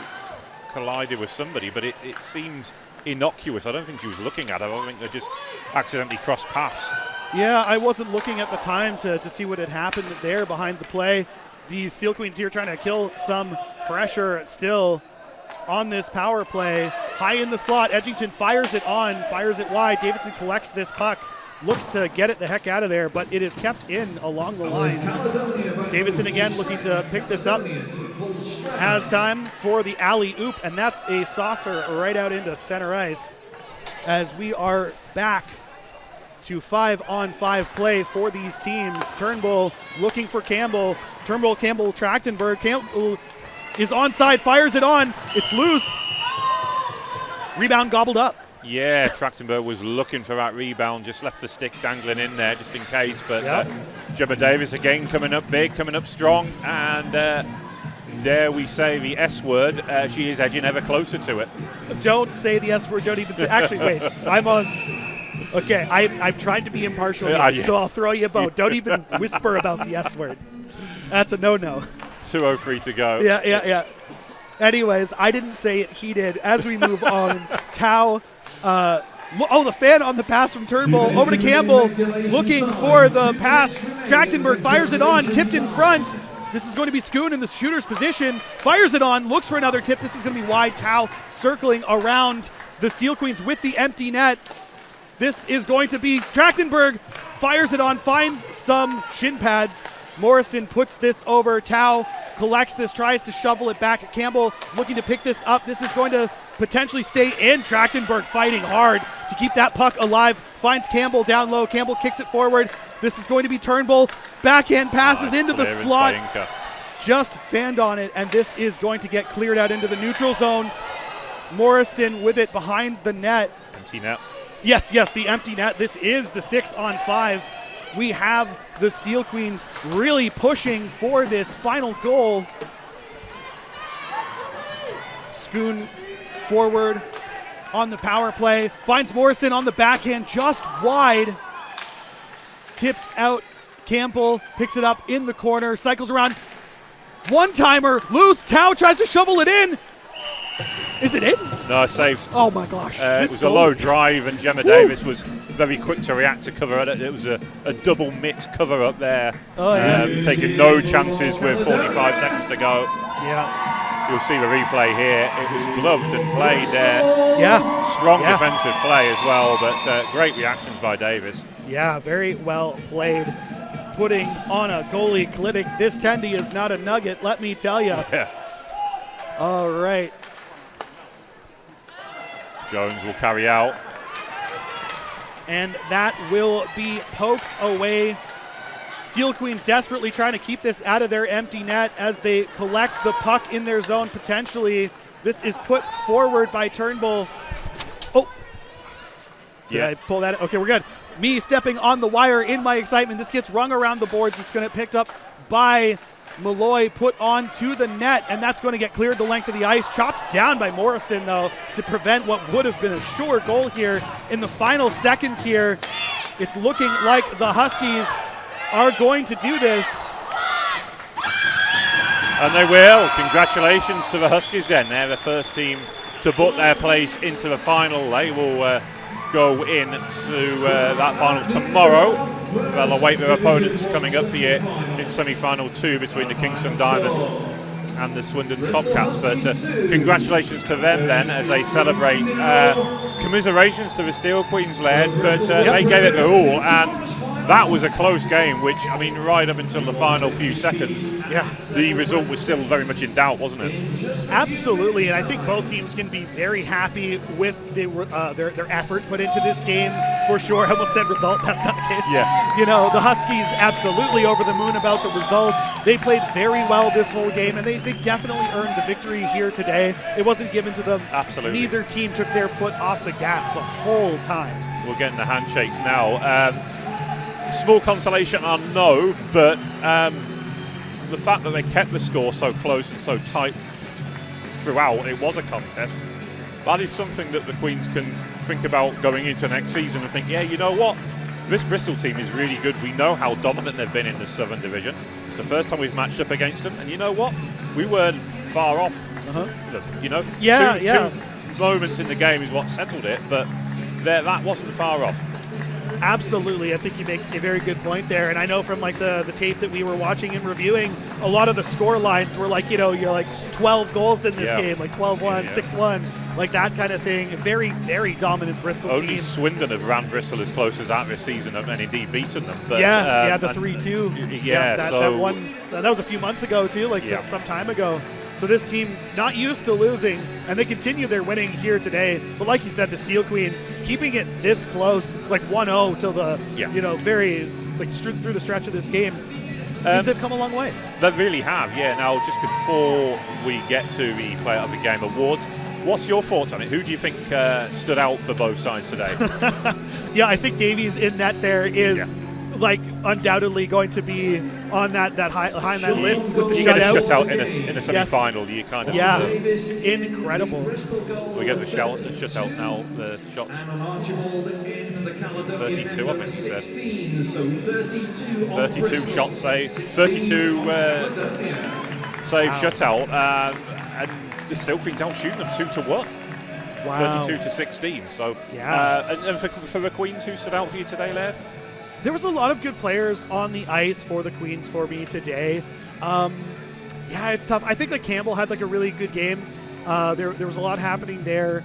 Speaker 1: collided with somebody, but it seemed innocuous. I don't think she was looking at her. I think they just accidentally crossed paths.
Speaker 2: Yeah, I wasn't looking at the time to see what had happened there behind the play. The Steel Queens here trying to kill some pressure still on this power play. High in the slot, Edgington fires it wide. Davidson collects this puck, looks to get it the heck out of there, but it is kept in along the lines. Davidson again looking to pick this up. Has time for the alley-oop, and that's a saucer right out into center ice as we are back to 5-on-5 play for these teams. Turnbull looking for Campbell. Turnbull, Campbell, Trachtenberg. Campbell is onside, fires it on. It's loose. Rebound gobbled up.
Speaker 1: Yeah, Trachtenberg was looking for that rebound, just left the stick dangling in there just in case. But Gemma Davis again coming up big, coming up strong, and dare we say the S word, she is edging ever closer to it.
Speaker 2: Don't say the S word, don't even, actually wait, I'm on, okay, I've tried to be impartial here, so I'll throw you a bone. Don't even whisper about the S word. That's a no-no.
Speaker 1: 2:03 to go.
Speaker 2: Yeah. Anyways, I didn't say it. He did. As we move on, Tao. The fan on the pass from Turnbull over to Campbell, looking for the pass. Trachtenberg fires it on, tipped in front. This is going to be Schoon in the shooter's position. Fires it on, looks for another tip. This is going to be wide. Tao circling around the Steel Queens with the empty net. This is going to be Trachtenberg. Fires it on, finds some shin pads. Morrison puts this over. Tao collects this, tries to shovel it back at Campbell, looking to pick this up. This is going to potentially stay in. Trachtenberg fighting hard to keep that puck alive. Finds Campbell down low. Campbell kicks it forward. This is going to be Turnbull. Backhand passes into the slot. Just fanned on it, and this is going to get cleared out into the neutral zone. Morrison with it behind the net.
Speaker 1: Empty net.
Speaker 2: Yes, the empty net. This is the 6-on-5. We have the Steel Queens really pushing for this final goal. Schoon forward on the power play. Finds Morrison on the backhand just wide. Tipped out. Campbell picks it up in the corner. Cycles around. One-timer. Loose. Tao tries to shovel it in. Is it in?
Speaker 1: No, saved.
Speaker 2: Oh my gosh.
Speaker 1: It was a low drive, and Gemma Davis was very quick to react to cover it. It was a double mitt cover up there.
Speaker 2: Oh, yes.
Speaker 1: Taking no chances with 45 seconds to go.
Speaker 2: Yeah.
Speaker 1: You'll see the replay here. It was gloved and played there.
Speaker 2: Yeah.
Speaker 1: Strong defensive play as well, but great reactions by Davis.
Speaker 2: Yeah, very well played. Putting on a goalie clinic. This Tendy is not a nugget, let me tell you.
Speaker 1: Yeah.
Speaker 2: All right.
Speaker 1: Jones will carry out.
Speaker 2: And that will be poked away. Steel Queens desperately trying to keep this out of their empty net as they collect the puck in their zone potentially. This is put forward by Turnbull. Oh. Did I pull that? Okay, we're good. Me stepping on the wire in my excitement. This gets rung around the boards. It's going to get picked up by Malloy, put on to the net, and that's going to get cleared the length of the ice. Chopped down by Morrison, though, to prevent what would have been a sure goal here in the final seconds here. It's looking like the Huskies are going to do this.
Speaker 1: And they will. Congratulations to the Huskies then. They're the first team to book their place into the final. They will go in to that final tomorrow. They'll await their opponents coming up for you in semi-final 2 between the Kingston Diamonds and the Swindon Topcats. But congratulations to them then as they celebrate. Commiserations to the Steel Queens led, but they gave it their all, and that was a close game, which, I mean, right up until the final few seconds, the result was still very much in doubt, wasn't it?
Speaker 2: Absolutely, and I think both teams can be very happy with their effort put into this game, for sure. I almost said result, that's not the case.
Speaker 1: Yeah.
Speaker 2: You know, the Huskies absolutely over the moon about the result. They played very well this whole game, and they definitely earned the victory here today. It wasn't given to them.
Speaker 1: Absolutely.
Speaker 2: Neither team took their foot off the gas the whole time.
Speaker 1: We're getting the handshakes now. Small consolation, I know, but the fact that they kept the score so close and so tight throughout, it was a contest. That is something that the Queens can think about going into next season and think, yeah, you know what? This Bristol team is really good. We know how dominant they've been in the Southern Division. It's the first time we've matched up against them, and you know what? We weren't far off. You know, two moments in the game is what settled it, but that wasn't far off.
Speaker 2: Absolutely. I think you make a very good point there. And I know from like the tape that we were watching and reviewing, a lot of the score lines were like, you know, you're like 12 goals in this game, like 12-1, 6-1, like that kind of thing. Very, very dominant Bristol team.
Speaker 1: Only Swindon have ran Bristol as close as that this season and indeed beaten them. But,
Speaker 2: the 3-2. That was a few months ago too, like some time ago. So this team not used to losing, and they continue their winning here today. But like you said, the Steel Queens keeping it this close, like 1-0 till the very through the stretch of this game. They've come a long way. They
Speaker 1: really have, yeah. Now, just before we get to the Player of the Game awards, what's your thoughts on it? Who do you think stood out for both sides today?
Speaker 2: I think Davies in net there is like undoubtedly going to be on that high on that list with the
Speaker 1: shutout in a semi-final. You kind of
Speaker 2: incredible.
Speaker 1: We get the shutout now. The shots 32, I think he said. 32 shots saved, 32 save shutout, and the Steel Queens out shooting them 2-1.
Speaker 2: Wow.
Speaker 1: 32-16. So,
Speaker 2: yeah.
Speaker 1: And for the Queens, who stood out for you today, Laird?
Speaker 2: There was a lot of good players on the ice for the Queens for me today. Yeah, it's tough. I think like Campbell had like a really good game. There was a lot happening there.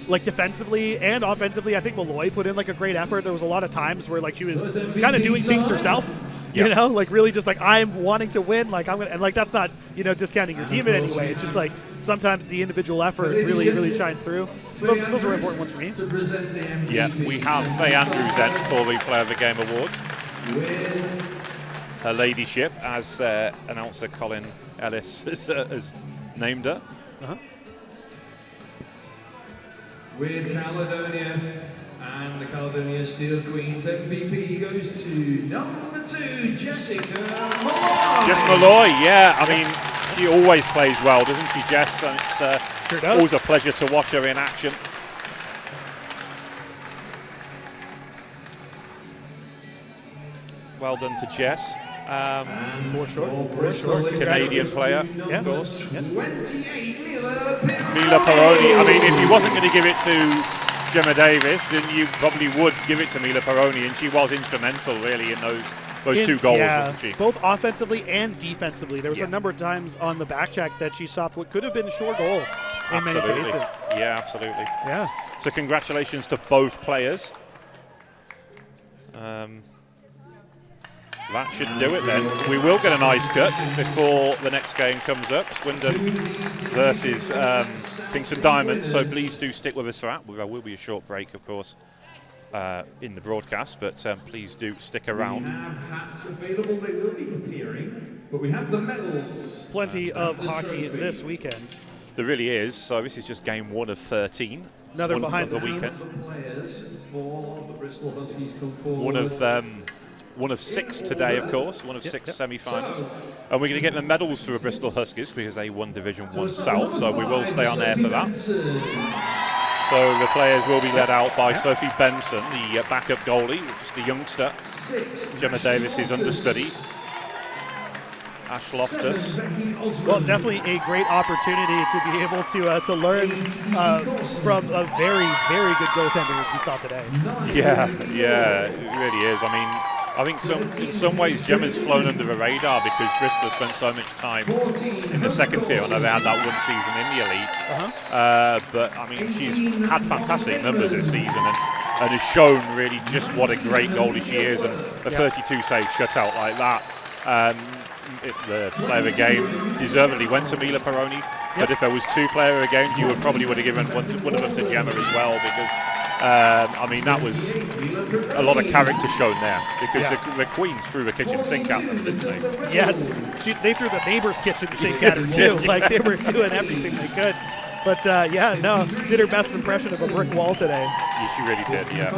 Speaker 2: Like defensively and offensively, I think Malloy put in like a great effort. There was a lot of times where like she was kind of doing things herself, you know, like really just like I'm wanting to win, like I'm gonna, and like that's not, you know, discounting your team in any way. It's just like sometimes the individual effort really shines through. So those were important ones for me.
Speaker 1: Yeah, we have Faye Andrews then for the Player of the Game Awards. Her ladyship, as announcer Colin Ellis has named her.
Speaker 3: With Caledonia and the Caledonia Steel Queens, MVP goes to number 2, Jessica Malloy.
Speaker 1: Jess Malloy, yeah. I mean, she always plays well, doesn't she, Jess? And it's
Speaker 2: Sure does.
Speaker 1: always a pleasure to watch her in action. Well done to Jess.
Speaker 2: For sure.
Speaker 1: Canadian player,
Speaker 2: Yeah.
Speaker 1: of course.
Speaker 3: 28,
Speaker 1: Mila Peroni. I mean, if you wasn't going to give it to Gemma Davis, then you probably would give it to Mila Peroni, and she was instrumental, really, in those two goals, wasn't she?
Speaker 2: Both offensively and defensively. There was a number of times on the back check that she stopped what could have been sure goals in many cases.
Speaker 1: Yeah, absolutely.
Speaker 2: Yeah.
Speaker 1: So congratulations to both players. That should do it then. We will get an ice cut before the next game comes up. Swindon versus Kingston Diamonds. So please do stick with us for that. There will be a short break, of course, in the broadcast, but please do stick around.
Speaker 3: We have hats available. They will be appearing, but we have the medals.
Speaker 2: Plenty of hockey this weekend.
Speaker 1: There really is. So this is just game 1 of 13.
Speaker 2: Another behind the scenes.
Speaker 3: Players for the Bristol Huskies come forward.
Speaker 1: One of 6 today, of course, one of 6 semi-finals. And we're going to get the medals for the Bristol Huskies because they won Division 1 South, so we will stay on air for that. So the players will be led out by Sophie Benson, the backup goalie, which is the youngster. Gemma Davis' understudy. Ash Loftus.
Speaker 2: Well, definitely a great opportunity to be able to learn from a very good goaltender as we saw today.
Speaker 1: Yeah, it really is. I mean, I think in some ways Gemma's flown under the radar because Bristol spent so much time in the second tier. I know they had that one season in the elite, but I mean she's had fantastic numbers this season and has shown really just what a great goalie she is. And a 32 save shutout like that, the player of the game deservedly went to Mila Peroni. But if there was 2 player of the games, you would have given one of them to Gemma as well because. I mean, that was a lot of character shown there because the Queens threw the kitchen sink at them, didn't they?
Speaker 2: Yes, they threw the neighbor's kitchen sink at her too. Like they were doing everything they could. But did her best impression of a brick wall today.
Speaker 1: Yeah, she really did, yeah.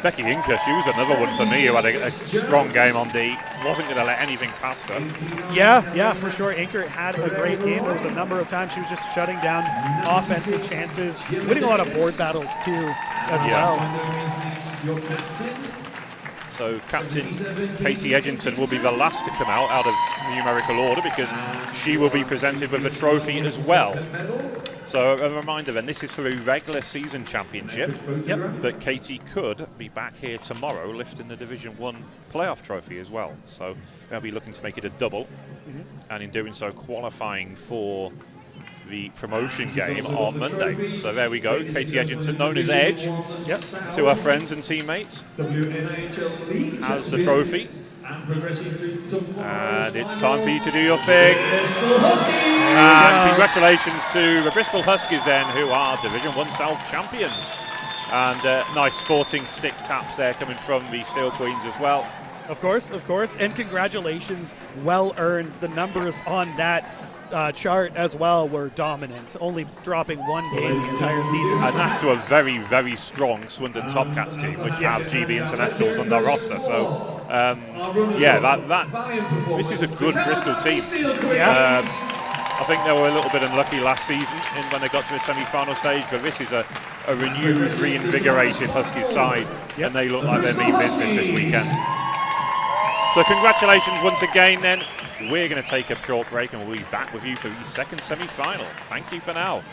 Speaker 1: Becky Inker, she was another one for me who had a strong game on D. Wasn't going to let anything past her.
Speaker 2: Yeah, for sure. Inker had a great game. There was a number of times she was just shutting down offensive chances, winning a lot of board battles too, as well.
Speaker 1: So Captain Katie Edgington will be the last to come out of numerical order because she will be presented with a trophy as well. So a reminder then, this is for a regular season championship, but Katie could be back here tomorrow lifting the Division 1 playoff trophy as well. So they'll be looking to make it a double, and in doing so qualifying for the promotion game on Monday. So there we go, Katie Edgington, known as Edge, to our friends and teammates, has the trophy. And it's time for you to do your thing. And congratulations to the Bristol Huskies then, who are Division 1 South champions. And nice sporting stick taps there coming from the Steel Queens as well.
Speaker 2: Of course. And congratulations, well earned. The numbers on that chart as well were dominant, only dropping 1 game the entire season.
Speaker 1: And that's to a very strong Swindon Topcats team, which have GB internationals on their roster. So, this is a good Bristol team. I think they were a little bit unlucky last season when they got to the semi-final stage, but this is a renewed, reinvigorated Huskies side, and they look like they mean business this weekend. So congratulations once again then. We're going to take a short break and we'll be back with you for the second semi-final. Thank you for now.